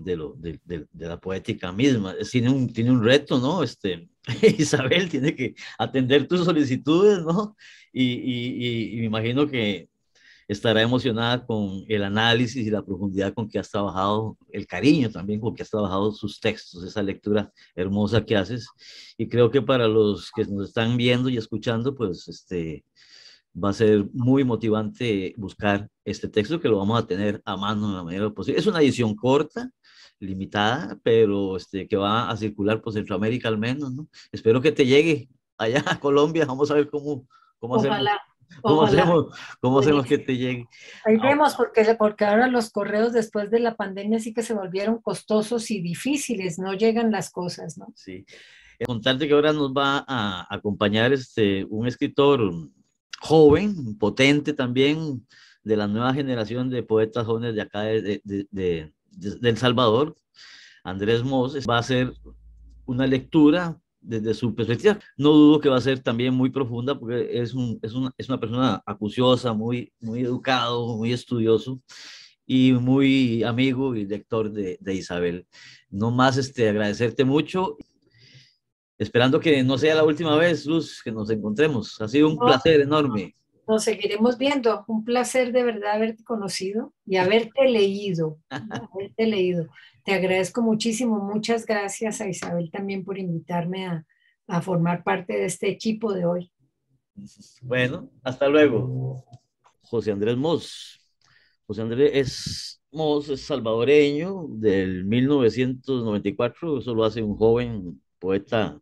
la poética misma. Tiene un reto, ¿no? Isabel tiene que atender tus solicitudes, ¿no? Y me imagino que estará emocionada con el análisis y la profundidad con que has trabajado, el cariño también con que has trabajado sus textos, esa lectura hermosa que haces. Y creo que para los que nos están viendo y escuchando, pues va a ser muy motivante buscar este texto que lo vamos a tener a mano de la manera posible. Es una edición corta, limitada, pero que va a circular por Centroamérica al menos, ¿no? Espero que te llegue allá a Colombia. Vamos a ver cómo hacemos, ojalá, cómo ojalá. hacemos, cómo hacemos que Buenísimo. te llegue. Ahí Ah, vemos, porque ahora los correos después de la pandemia sí que se volvieron costosos y difíciles, no llegan las cosas, ¿no? sí. Contarte que ahora nos va a acompañar un escritor joven, potente también, de la nueva generación de poetas jóvenes de acá de El Salvador, Andrés Mos, va a hacer una lectura desde su perspectiva. No dudo que va a ser también muy profunda porque es una persona acuciosa, muy educado, muy estudioso y muy amigo y lector de Isabel. No más agradecerte mucho, esperando que no sea la última vez, Luz, que nos encontremos. Ha sido un No, placer enorme. nos seguiremos viendo. Un placer de verdad haberte conocido y haberte leído, ¿no? Haberte leído. Te agradezco muchísimo. Muchas gracias a Isabel también por invitarme a formar parte de este equipo de hoy. Bueno, hasta luego. José Andrés Mos. José Andrés Mos es salvadoreño del 1994, eso lo hace un joven poeta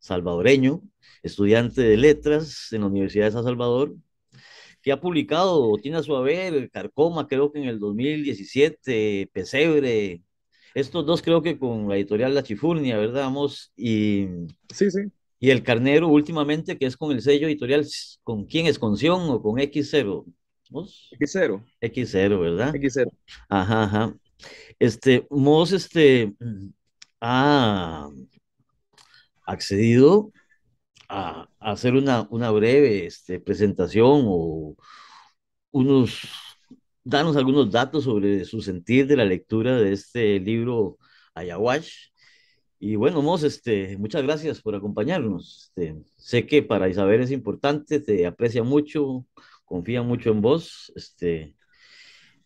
salvadoreño, estudiante de letras en la Universidad de San Salvador, que ha publicado, o tiene a su haber, Carcoma, creo que en el 2017, Pesebre, estos dos creo que con la editorial La Chifurnia, ¿verdad? Mos? Sí, sí, Y El Carnero últimamente, que es con el sello editorial, ¿con quién es? ¿Con Sion o con X0? ¿Mos? X0, X0, ¿verdad? X0. Ajá, ajá. Mos, ha accedido a hacer una breve, presentación o unos, darnos algunos datos sobre su sentir de la lectura de este libro Ayahuasca. Y bueno, Mos, muchas gracias por acompañarnos. Sé que para Isabel es importante, te aprecia mucho, confía mucho en vos,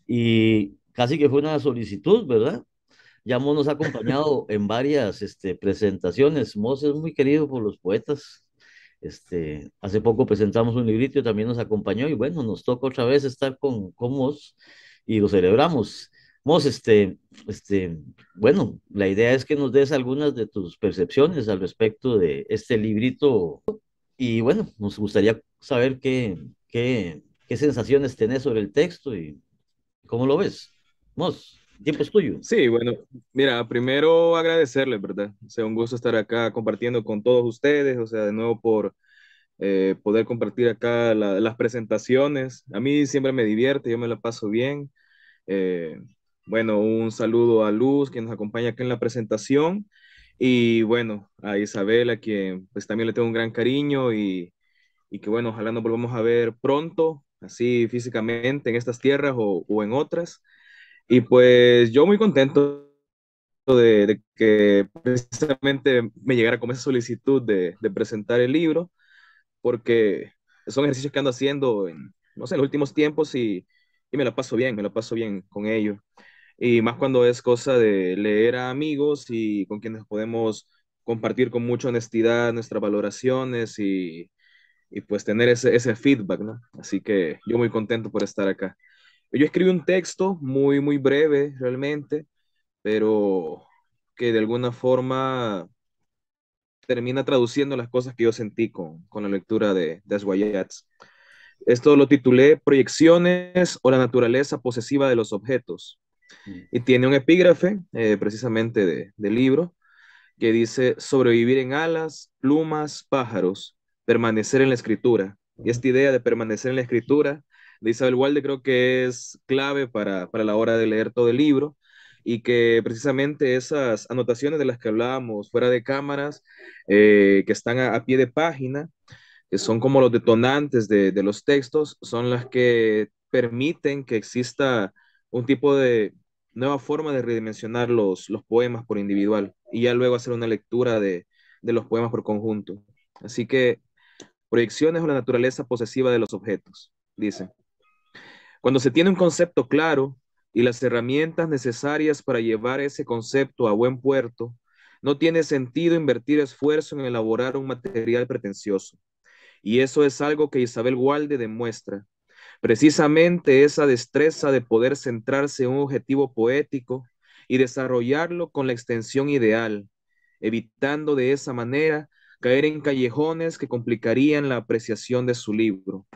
y casi que fue una solicitud, ¿verdad? Ya Mos nos ha acompañado en varias presentaciones. Mos es muy querido por los poetas. Hace poco presentamos un librito y también nos acompañó y bueno, nos toca otra vez estar con Mos y lo celebramos. Mos, bueno, la idea es que nos des algunas de tus percepciones al respecto de este librito y bueno, nos gustaría saber qué sensaciones tenés sobre el texto y cómo lo ves. Mos, el tiempo es tuyo. Sí, bueno, mira, primero agradecerles, ¿verdad? O sea, un gusto estar acá compartiendo con todos ustedes, o sea, de nuevo por poder compartir acá las presentaciones. A mí siempre me divierte, yo me la paso bien. Eh, bueno, un saludo a Luz, quien nos acompaña acá en la presentación, y bueno, a Isabel, a quien pues también le tengo un gran cariño y que bueno, ojalá nos volvamos a ver pronto, así físicamente en estas tierras o en otras. Y pues yo muy contento de que precisamente me llegara como esa solicitud de presentar el libro, porque son ejercicios que ando haciendo en, no sé, en los últimos tiempos y me la paso bien con ello. Y más cuando es cosa de leer a amigos y con quienes podemos compartir con mucha honestidad nuestras valoraciones y pues tener ese feedback, ¿no? Así que yo muy contento por estar acá. Yo escribí un texto muy, muy breve realmente, pero que de alguna forma termina traduciendo las cosas que yo sentí con la lectura de Aswayats. Esto lo titulé Proyecciones o la naturaleza posesiva de los objetos. Mm. Y tiene un epígrafe precisamente del libro que dice sobrevivir en alas, plumas, pájaros, permanecer en la escritura. Y esta idea de permanecer en la escritura de Isabel Walde creo que es clave para la hora de leer todo el libro y que precisamente esas anotaciones de las que hablábamos fuera de cámaras, que están a pie de página, que son como los detonantes de los textos, son las que permiten que exista un tipo de nueva forma de redimensionar los poemas por individual y ya luego hacer una lectura de los poemas por conjunto. Así que proyecciones o la naturaleza posesiva de los objetos, dice. Cuando se tiene un concepto claro y las herramientas necesarias para llevar ese concepto a buen puerto, no tiene sentido invertir esfuerzo en elaborar un material pretencioso. Y eso es algo que Isabel Walde demuestra. Precisamente esa destreza de poder centrarse en un objetivo poético y desarrollarlo con la extensión ideal, evitando de esa manera caer en callejones que complicarían la apreciación de su libro.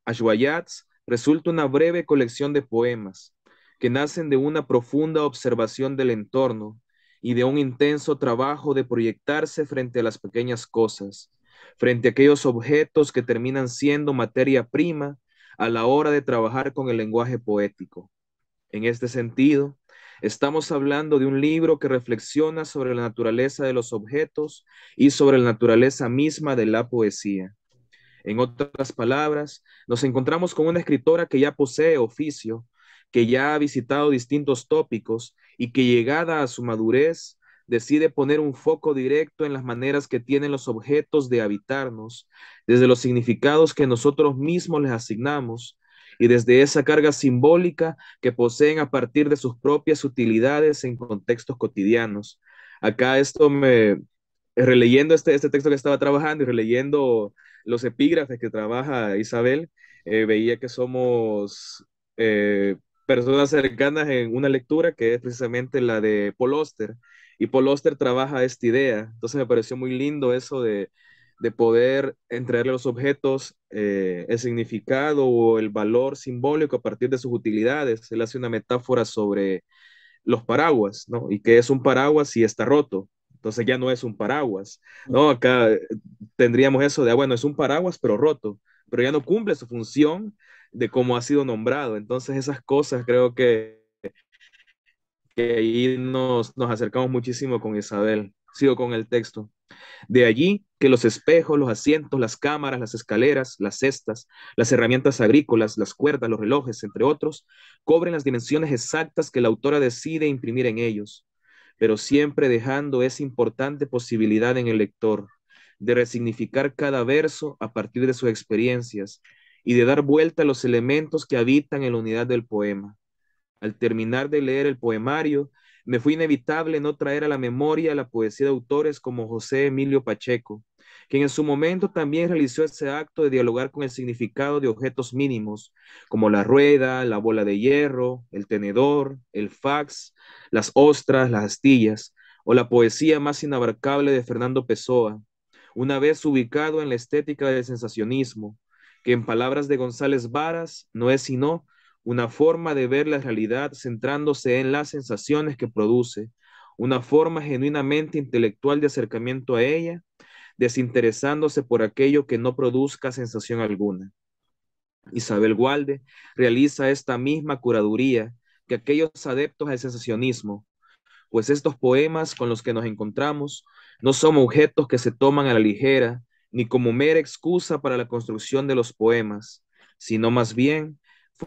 Ashwayats resulta una breve colección de poemas que nacen de una profunda observación del entorno y de un intenso trabajo de proyectarse frente a las pequeñas cosas, frente a aquellos objetos que terminan siendo materia prima a la hora de trabajar con el lenguaje poético. En este sentido, estamos hablando de un libro que reflexiona sobre la naturaleza de los objetos y sobre la naturaleza misma de la poesía. En otras palabras, nos encontramos con una escritora que ya posee oficio, que ya ha visitado distintos tópicos y que llegada a su madurez decide poner un foco directo en las maneras que tienen los objetos de habitarnos, desde los significados que nosotros mismos les asignamos y desde esa carga simbólica que poseen a partir de sus propias utilidades en contextos cotidianos. Acá releyendo este texto que estaba trabajando y releyendo los epígrafes que trabaja Isabel, veía que somos personas cercanas en una lectura que es precisamente la de Paul Auster. Y Paul Auster trabaja esta idea. Entonces me pareció muy lindo eso de poder entregarle a los objetos el significado o el valor simbólico a partir de sus utilidades. Él hace una metáfora sobre los paraguas, ¿no? Y que es un paraguas si está roto. Entonces ya no es un paraguas, ¿no? Acá tendríamos eso de, bueno, es un paraguas pero roto, pero ya no cumple su función de cómo ha sido nombrado. Entonces esas cosas creo que ahí nos acercamos muchísimo con Isabel. Sigo con el texto. De allí que los espejos, los asientos, las cámaras, las escaleras, las cestas, las herramientas agrícolas, las cuerdas, los relojes, entre otros, cobren las dimensiones exactas que la autora decide imprimir en ellos, pero siempre dejando esa importante posibilidad en el lector de resignificar cada verso a partir de sus experiencias y de dar vuelta a los elementos que habitan en la unidad del poema. Al terminar de leer el poemario, me fue inevitable no traer a la memoria la poesía de autores como José Emilio Pacheco, quien en su momento también realizó ese acto de dialogar con el significado de objetos mínimos, como la rueda, la bola de hierro, el tenedor, el fax, las ostras, las astillas, o la poesía más inabarcable de Fernando Pessoa, una vez ubicado en la estética del sensacionismo, que en palabras de González Varas no es sino una forma de ver la realidad centrándose en las sensaciones que produce, una forma genuinamente intelectual de acercamiento a ella, desinteresándose por aquello que no produzca sensación alguna. Isabel Walde realiza esta misma curaduría que aquellos adeptos al sensacionismo, pues estos poemas con los que nos encontramos no son objetos que se toman a la ligera, ni como mera excusa para la construcción de los poemas, sino más bien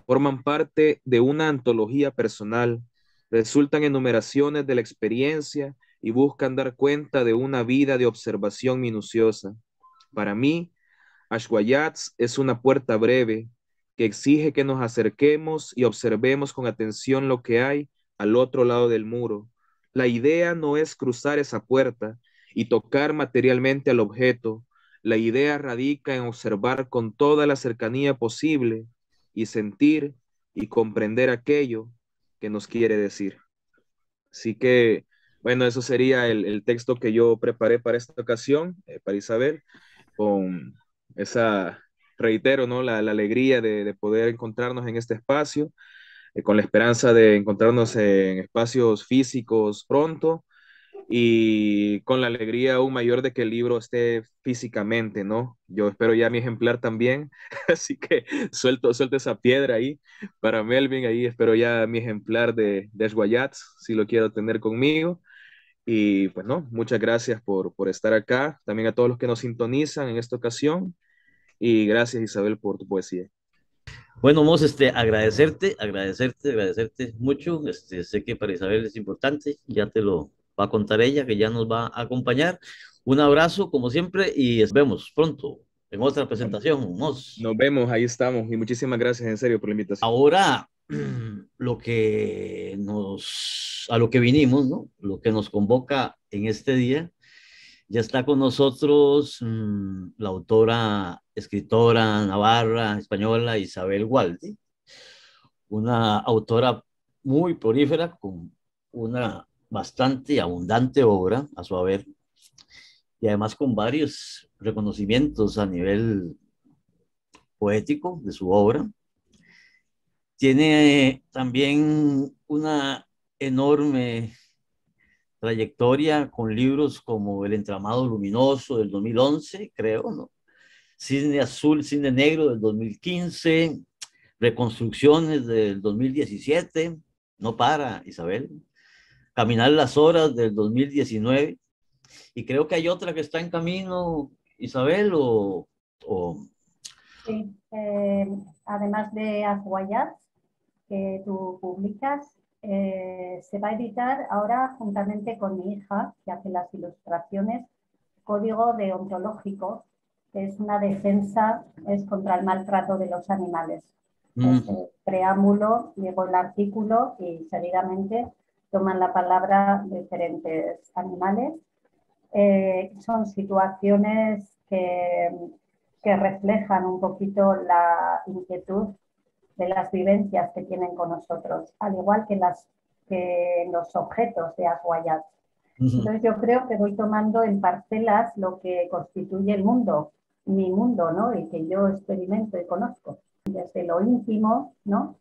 forman parte de una antología personal, resultan enumeraciones de la experiencia y buscan dar cuenta de una vida de observación minuciosa. Para mí, Ashwayats es una puerta breve que exige que nos acerquemos y observemos con atención lo que hay al otro lado del muro. La idea no es cruzar esa puerta y tocar materialmente al objeto. La idea radica en observar con toda la cercanía posible y sentir y comprender aquello que nos quiere decir. Así que, bueno, eso sería el texto que yo preparé para esta ocasión, para Isabel, con esa, reitero, ¿no? La alegría de poder encontrarnos en este espacio, con la esperanza de encontrarnos en espacios físicos pronto y con la alegría aún mayor de que el libro esté físicamente, ¿no? Yo espero ya mi ejemplar también, así que suelto esa piedra ahí para Melvin, ahí espero ya mi ejemplar de Ashwayats, si lo quiero tener conmigo. Y pues no, muchas gracias por estar acá, también a todos los que nos sintonizan en esta ocasión, y gracias Isabel por tu poesía. Bueno, Mos, agradecerte mucho. Sé que para Isabel es importante, ya te lo va a contar ella, que ya nos va a acompañar. Un abrazo, como siempre, y nos vemos pronto en otra presentación, Mos. Nos vemos, ahí estamos, y muchísimas gracias en serio por la invitación. Ahora, a lo que vinimos, ¿no? Lo que nos convoca en este día, ya está con nosotros la autora, escritora navarra, española, Isabel Walde, una autora muy prolífera, con una bastante abundante obra a su haber, y además con varios reconocimientos a nivel poético de su obra. Tiene también una enorme trayectoria con libros como El entramado luminoso del 2011, creo, ¿no? Cisne azul, cisne negro del 2015, Reconstrucciones del 2017, no para, Isabel, Caminar las horas del 2019, y creo que hay otra que está en camino, Isabel, o... Sí, además de Ashwayats, que tú publicas, se va a editar ahora juntamente con mi hija, que hace las ilustraciones, Código Deontológico, que es una defensa contra el maltrato de los animales. Preámbulo, luego el artículo y seguidamente toman la palabra diferentes animales. Son situaciones que reflejan un poquito la inquietud de las vivencias que tienen con nosotros, al igual que los objetos de Ashwayats. Entonces yo creo que voy tomando en parcelas lo que constituye el mundo, mi mundo, ¿no? Y que yo experimento y conozco. Desde lo íntimo, ¿no?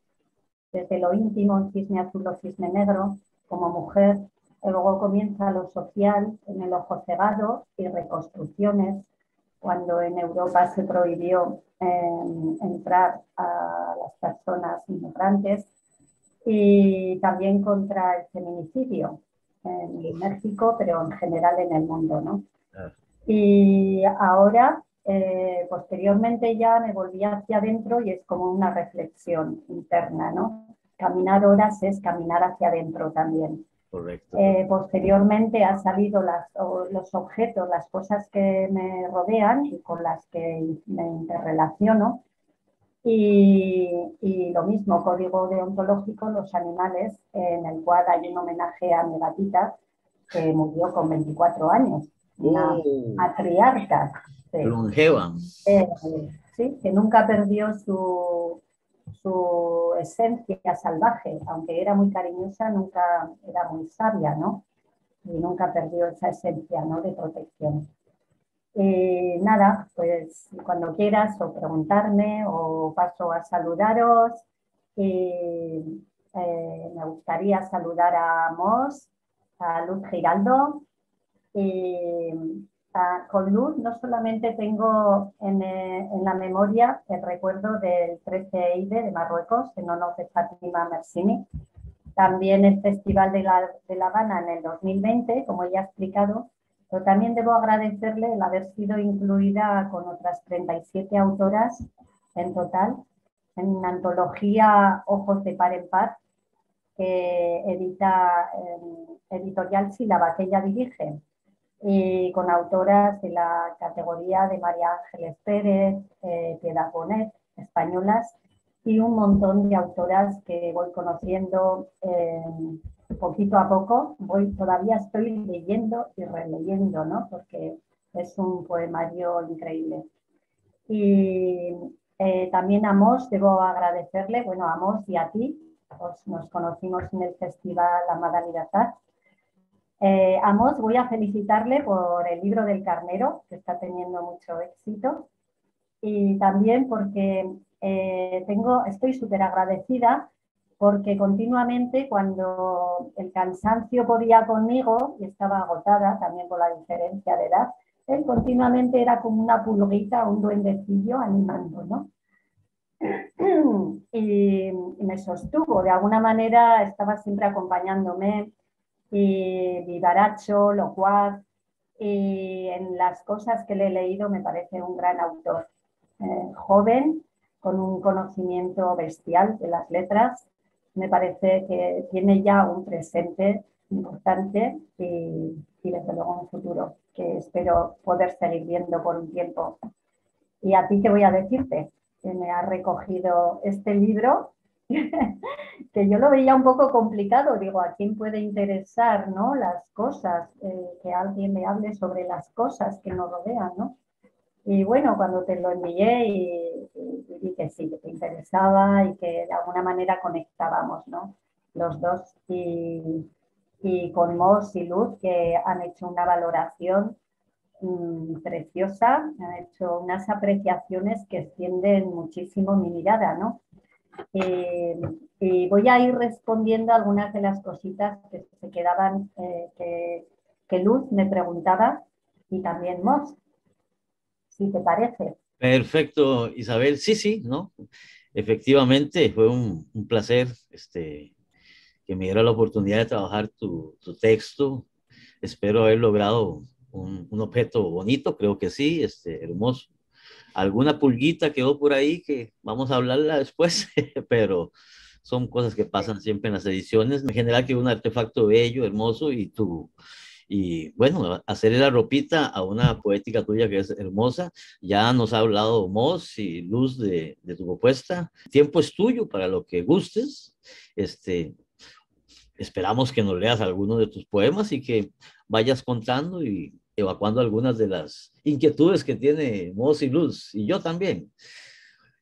Desde lo íntimo, en Cisne azul o Cisne negro, como mujer. Luego comienza lo social, en El ojo cegado y Reconstrucciones, cuando en Europa se prohibió entrar a las personas inmigrantes, y también contra el feminicidio en México, pero en general en el mundo, ¿no? Y ahora, posteriormente ya me volví hacia adentro y es como una reflexión interna, ¿no? Caminar horas es caminar hacia adentro también. Correcto. Posteriormente han salido los objetos, las cosas que me rodean y con las que me interrelaciono. Y lo mismo, Código Deontológico, los animales, en el cual hay un homenaje a mi gatita, que murió con 24 años, una matriarca. Sí. Longeva. Sí, que nunca perdió su esencia salvaje, aunque era muy cariñosa, nunca era muy sabia, ¿no? Y nunca perdió esa esencia, ¿no? De protección. Nada, pues cuando quieras o preguntarme o paso a saludaros. Me gustaría saludar a Mos, a Luz Giraldo. Con Luz no solamente tengo en la memoria el recuerdo del 13 Eide de Marruecos, en honor de Fátima Mersini, también el Festival de La Habana en el 2020, como ya he explicado, pero también debo agradecerle el haber sido incluida con otras 37 autoras en total en antología Ojos de par en par, que edita Editorial Sílaba, que ella dirige, y con autoras de la categoría de María Ángeles Pérez, Piedad Bonet, españolas, y un montón de autoras que voy conociendo poquito a poco. Todavía estoy leyendo y releyendo, ¿no? Porque es un poemario increíble. Y también a Mos, debo agradecerle, bueno, a Mos y a ti, nos conocimos en el Festival Amada Libertad. A Mos voy a felicitarle por el libro del Carnero, que está teniendo mucho éxito, y también porque estoy súper agradecida porque continuamente cuando el cansancio podía conmigo y estaba agotada también por la diferencia de edad, él continuamente era como una pulguita, un duendecillo animando, ¿no? Y me sostuvo, de alguna manera estaba siempre acompañándome, y vivaracho, locuaz, y en las cosas que le he leído me parece un gran autor, joven, con un conocimiento bestial de las letras. Me parece que tiene ya un presente importante y desde luego un futuro que espero poder seguir viendo por un tiempo. Y a ti, ¿qué voy a decirte? Que me ha recogido este libro que yo lo veía un poco complicado. Digo, ¿a quién puede interesar, ¿no? Las cosas, que alguien me hable sobre las cosas que nos rodean, ¿no? Y bueno, cuando te lo envié y vi que sí, que te interesaba y que de alguna manera conectábamos, ¿no? Los dos. Y con Mos y Luz, que han hecho una valoración preciosa, han hecho unas apreciaciones que extienden muchísimo mi mirada, ¿no? Y voy a ir respondiendo a algunas de las cositas que se quedaban, que Luz me preguntaba y también Mos, si te parece. Perfecto, Isabel. Sí, sí, ¿no? Efectivamente, fue un placer que me diera la oportunidad de trabajar tu texto. Espero haber logrado un objeto bonito, creo que sí, hermoso. Alguna pulguita quedó por ahí que vamos a hablarla después, pero son cosas que pasan siempre en las ediciones. En general que un artefacto bello, hermoso, y bueno, hacerle la ropita a una poética tuya que es hermosa. Ya nos ha hablado Mos y Luz de tu propuesta. El tiempo es tuyo para lo que gustes. Esperamos que nos leas alguno de tus poemas y que vayas contando y evacuando algunas de las inquietudes que tiene Mos y Luz, y yo también.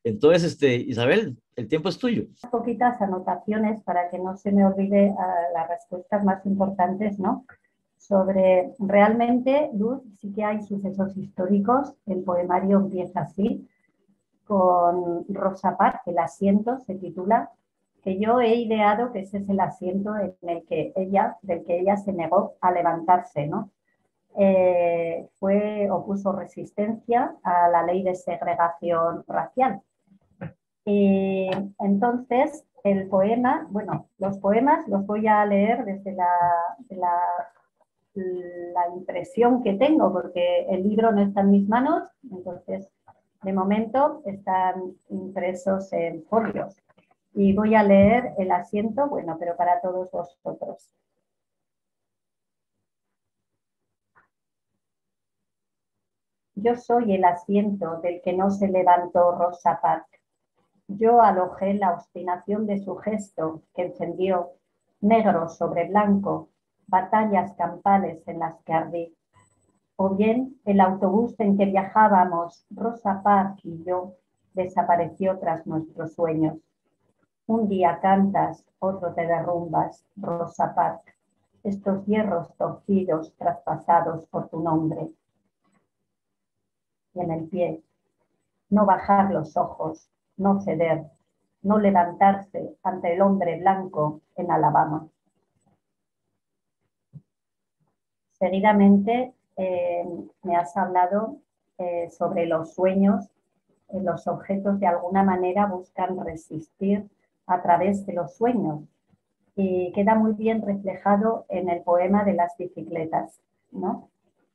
Entonces, Isabel, el tiempo es tuyo. Poquitas anotaciones para que no se me olvide las respuestas más importantes, ¿no? Sobre realmente, Luz, sí que hay sucesos históricos. El poemario empieza así, con Rosa Parks, El asiento se titula, que yo he ideado que ese es el asiento en el que del que ella se negó a levantarse, ¿no? Opuso resistencia a la ley de segregación racial. Y entonces, el poema, bueno, los poemas los voy a leer desde la impresión que tengo, porque el libro no está en mis manos, entonces, de momento, están impresos en folios. Y voy a leer El asiento, bueno, pero para todos vosotros. Yo soy el asiento del que no se levantó Rosa Parks. Yo alojé la obstinación de su gesto que encendió, negro sobre blanco, batallas campales en las que ardí. O bien el autobús en que viajábamos, Rosa Parks y yo, desapareció tras nuestros sueños. Un día cantas, otro te derrumbas, Rosa Parks, estos hierros torcidos traspasados por tu nombre. Y en el pie, no bajar los ojos, no ceder, no levantarse ante el hombre blanco en Alabama. Seguidamente me has hablado sobre los sueños. Los objetos de alguna manera buscan resistir a través de los sueños. Y queda muy bien reflejado en el poema de las bicicletas, ¿no?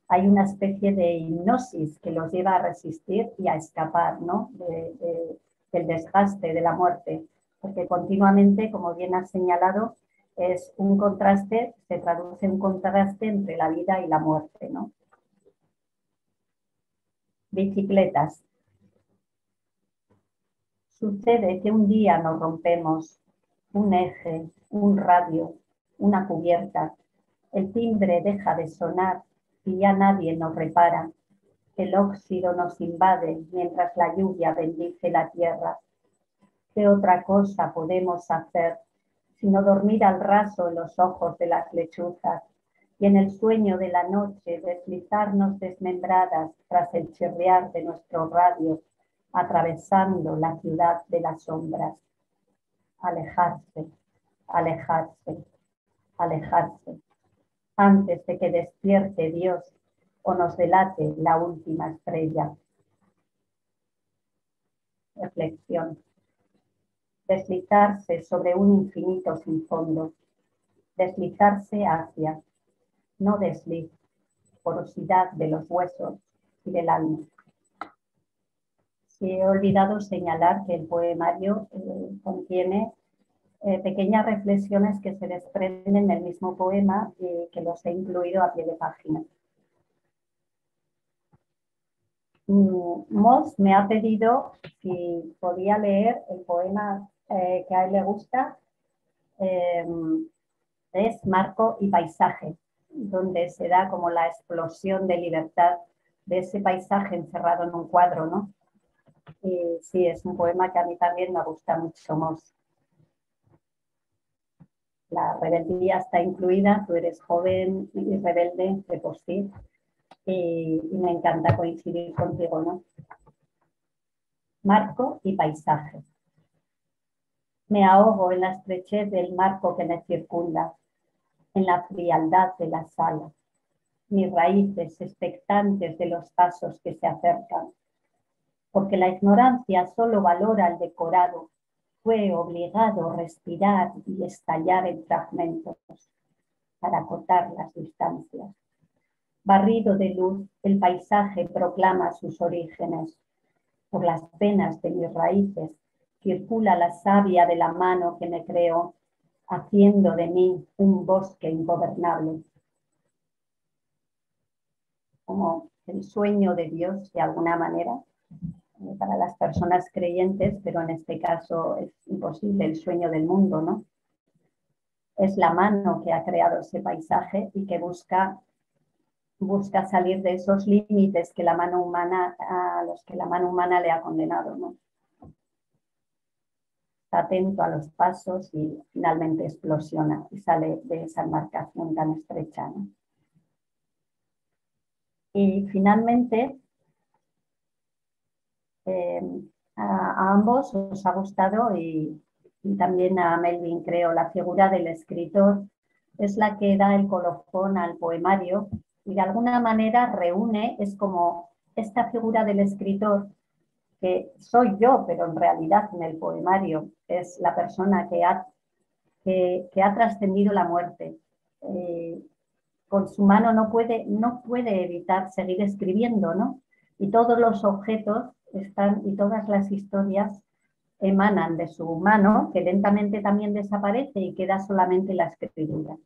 Hay una especie de hipnosis que los lleva a resistir y a escapar, ¿no? de el desgaste de la muerte, porque continuamente, como bien has señalado, es un contraste, se traduce en un contraste entre la vida y la muerte, ¿no? Bicicletas. Sucede que un día nos rompemos un eje, un radio, una cubierta, el timbre deja de sonar y ya nadie nos repara. El óxido nos invade mientras la lluvia bendice la tierra. ¿Qué otra cosa podemos hacer sino dormir al raso en los ojos de las lechuzas y en el sueño de la noche deslizarnos desmembradas tras el chirriar de nuestro radio, atravesando la ciudad de las sombras? Alejarse, alejarse, alejarse, antes de que despierte Dios o nos delate la última estrella. Reflexión. Deslizarse sobre un infinito sin fondo. Deslizarse hacia, no desliz, porosidad de los huesos y del alma. Sí, he olvidado señalar que el poemario contiene pequeñas reflexiones que se desprenden del mismo poema y que los he incluido a pie de página. Moss me ha pedido si podía leer el poema que a él le gusta, es Marco y Paisaje, donde se da como la explosión de libertad de ese paisaje encerrado en un cuadro, ¿no? Y sí, es un poema que a mí también me gusta mucho, Moss. La rebeldía está incluida, tú eres joven y rebelde de por sí, y me encanta coincidir contigo, ¿no? Marco y paisaje. Me ahogo en la estrechez del marco que me circunda, en la frialdad de la sala, mis raíces expectantes de los pasos que se acercan, porque la ignorancia solo valora el decorado, fue obligado a respirar y estallar en fragmentos para acotar las distancias. Barrido de luz, el paisaje proclama sus orígenes. Por las venas de mis raíces circula la savia de la mano que me creó, haciendo de mí un bosque ingobernable. Como el sueño de Dios, de alguna manera, para las personas creyentes, pero en este caso es imposible, el sueño del mundo, ¿no? Es la mano que ha creado ese paisaje y que busca salir de esos límites que la mano humana, a los que la mano humana le ha condenado, ¿no? Está atento a los pasos y finalmente explosiona y sale de esa embarcación tan estrecha, ¿no? Y finalmente, a ambos os ha gustado y también a Melvin, creo, la figura del escritor es la que da el colofón al poemario y de alguna manera reúne, es como esta figura del escritor que soy yo, pero en realidad en el poemario es la persona que ha trascendido la muerte. Con su mano no puede evitar seguir escribiendo, ¿no? Y todos los objetos están y todas las historias emanan de su mano, que lentamente también desaparece y queda solamente la escritura.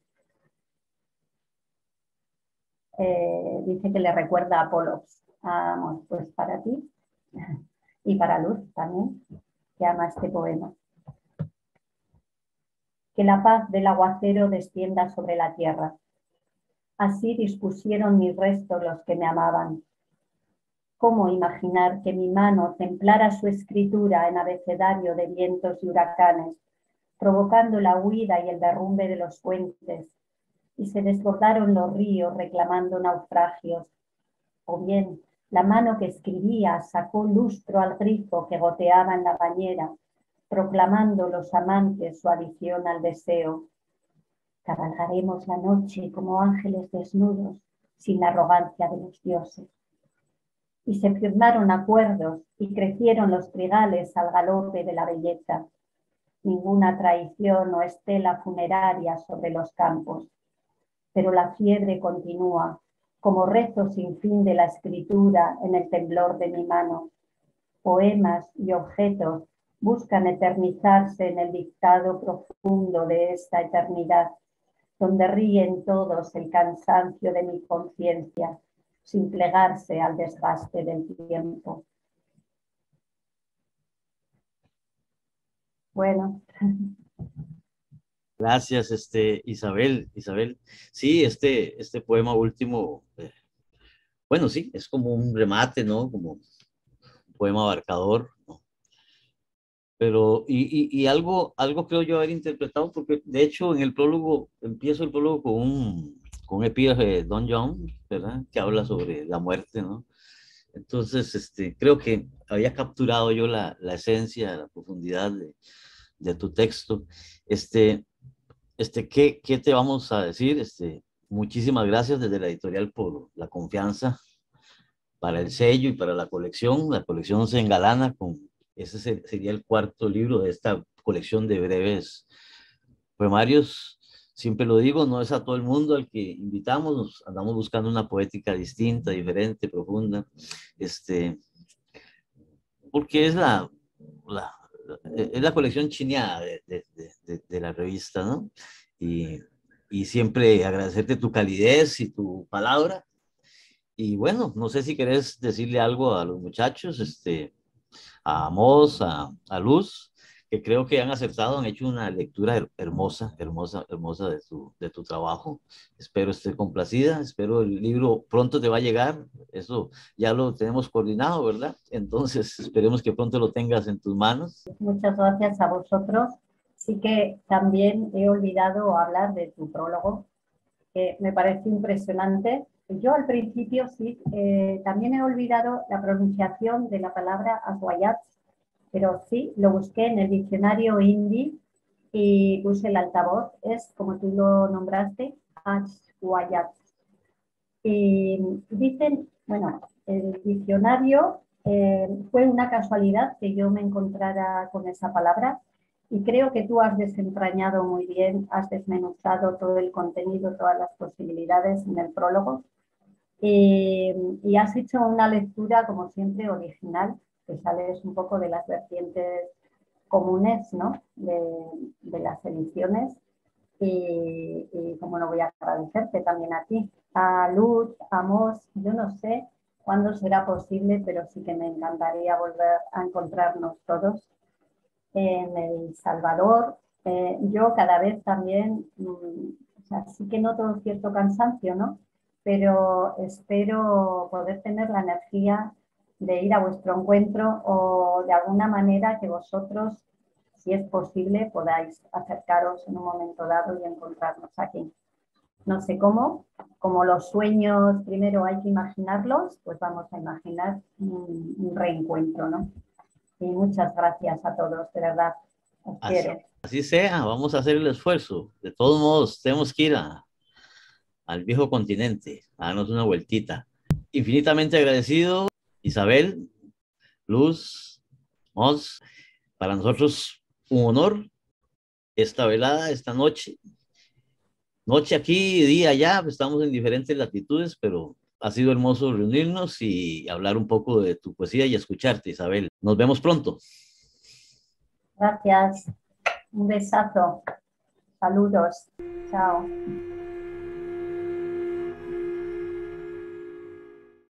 Dice que le recuerda a Polos. Pues para ti y para Luz también, que ama este poema. Que la paz del aguacero descienda sobre la tierra. Así dispusieron mis restos los que me amaban. ¿Cómo imaginar que mi mano templara su escritura en abecedario de vientos y huracanes, provocando la huida y el derrumbe de los puentes, y se desbordaron los ríos reclamando naufragios? O bien, la mano que escribía sacó lustro al grifo que goteaba en la bañera, proclamando los amantes su adicción al deseo. Cabalgaremos la noche como ángeles desnudos, sin la arrogancia de los dioses. Y se firmaron acuerdos y crecieron los trigales al galope de la belleza. Ninguna traición o estela funeraria sobre los campos. Pero la fiebre continúa, como rezo sin fin de la escritura en el temblor de mi mano. Poemas y objetos buscan eternizarse en el dictado profundo de esta eternidad, donde ríen todos el cansancio de mi conciencia, sin plegarse al desgaste del tiempo. Bueno. Gracias, Isabel. Sí, este poema último, bueno, sí, es como un remate, ¿no? Como un poema abarcador, ¿no? Pero, algo creo yo haber interpretado, porque de hecho en el prólogo, empiezo el prólogo con un epígrafe de Don John, ¿verdad? Que habla sobre la muerte, ¿no? Entonces, creo que había capturado yo la esencia, la profundidad de tu texto. ¿Qué te vamos a decir? Muchísimas gracias desde la editorial por la confianza para el sello y para la colección. La colección se engalana con, ese sería el cuarto libro de esta colección de breves poemarios. Siempre lo digo, no es a todo el mundo al que invitamos, nos andamos buscando una poética distinta, diferente, profunda, porque es es la colección chineada de la revista, ¿no? Y siempre agradecerte tu calidez y tu palabra. Y bueno, no sé si querés decirle algo a los muchachos, a Amos, a Luz, que creo que han aceptado, han hecho una lectura hermosa de tu trabajo. Espero esté complacida, espero el libro pronto te va a llegar, eso ya lo tenemos coordinado, ¿verdad? Entonces esperemos que pronto lo tengas en tus manos. Muchas gracias a vosotros. Sí que también he olvidado hablar de tu prólogo, que me parece impresionante. Yo al principio sí, también he olvidado la pronunciación de la palabra aswayats, pero sí, lo busqué en el diccionario hindi y puse el altavoz, es como tú lo nombraste, aswayats. Y dicen, bueno, el diccionario fue una casualidad que yo me encontrara con esa palabra y creo que tú has desentrañado muy bien, has desmenuzado todo el contenido, todas las posibilidades en el prólogo y has hecho una lectura, como siempre, original, que sales un poco de las vertientes comunes, ¿no? de las ediciones y como no voy a agradecerte también a ti, a Luz, a Mos, yo no sé cuándo será posible, pero sí que me encantaría volver a encontrarnos todos en El Salvador. Yo cada vez también, o sea, sí que noto cierto cansancio, ¿no? Pero espero poder tener la energía de ir a vuestro encuentro o de alguna manera que vosotros, si es posible, podáis acercaros en un momento dado y encontrarnos aquí. No sé cómo, como los sueños primero hay que imaginarlos, pues vamos a imaginar un reencuentro, ¿no? Y muchas gracias a todos, de verdad. Os quiero. Así sea, vamos a hacer el esfuerzo. De todos modos, tenemos que ir al viejo continente, a darnos una vueltita. Infinitamente agradecido, Isabel, Luz, Mos. Para nosotros un honor esta velada, esta noche. Noche aquí, día allá, estamos en diferentes latitudes, pero ha sido hermoso reunirnos y hablar un poco de tu poesía y escucharte, Isabel. Nos vemos pronto. Gracias. Un besazo. Saludos. Chao.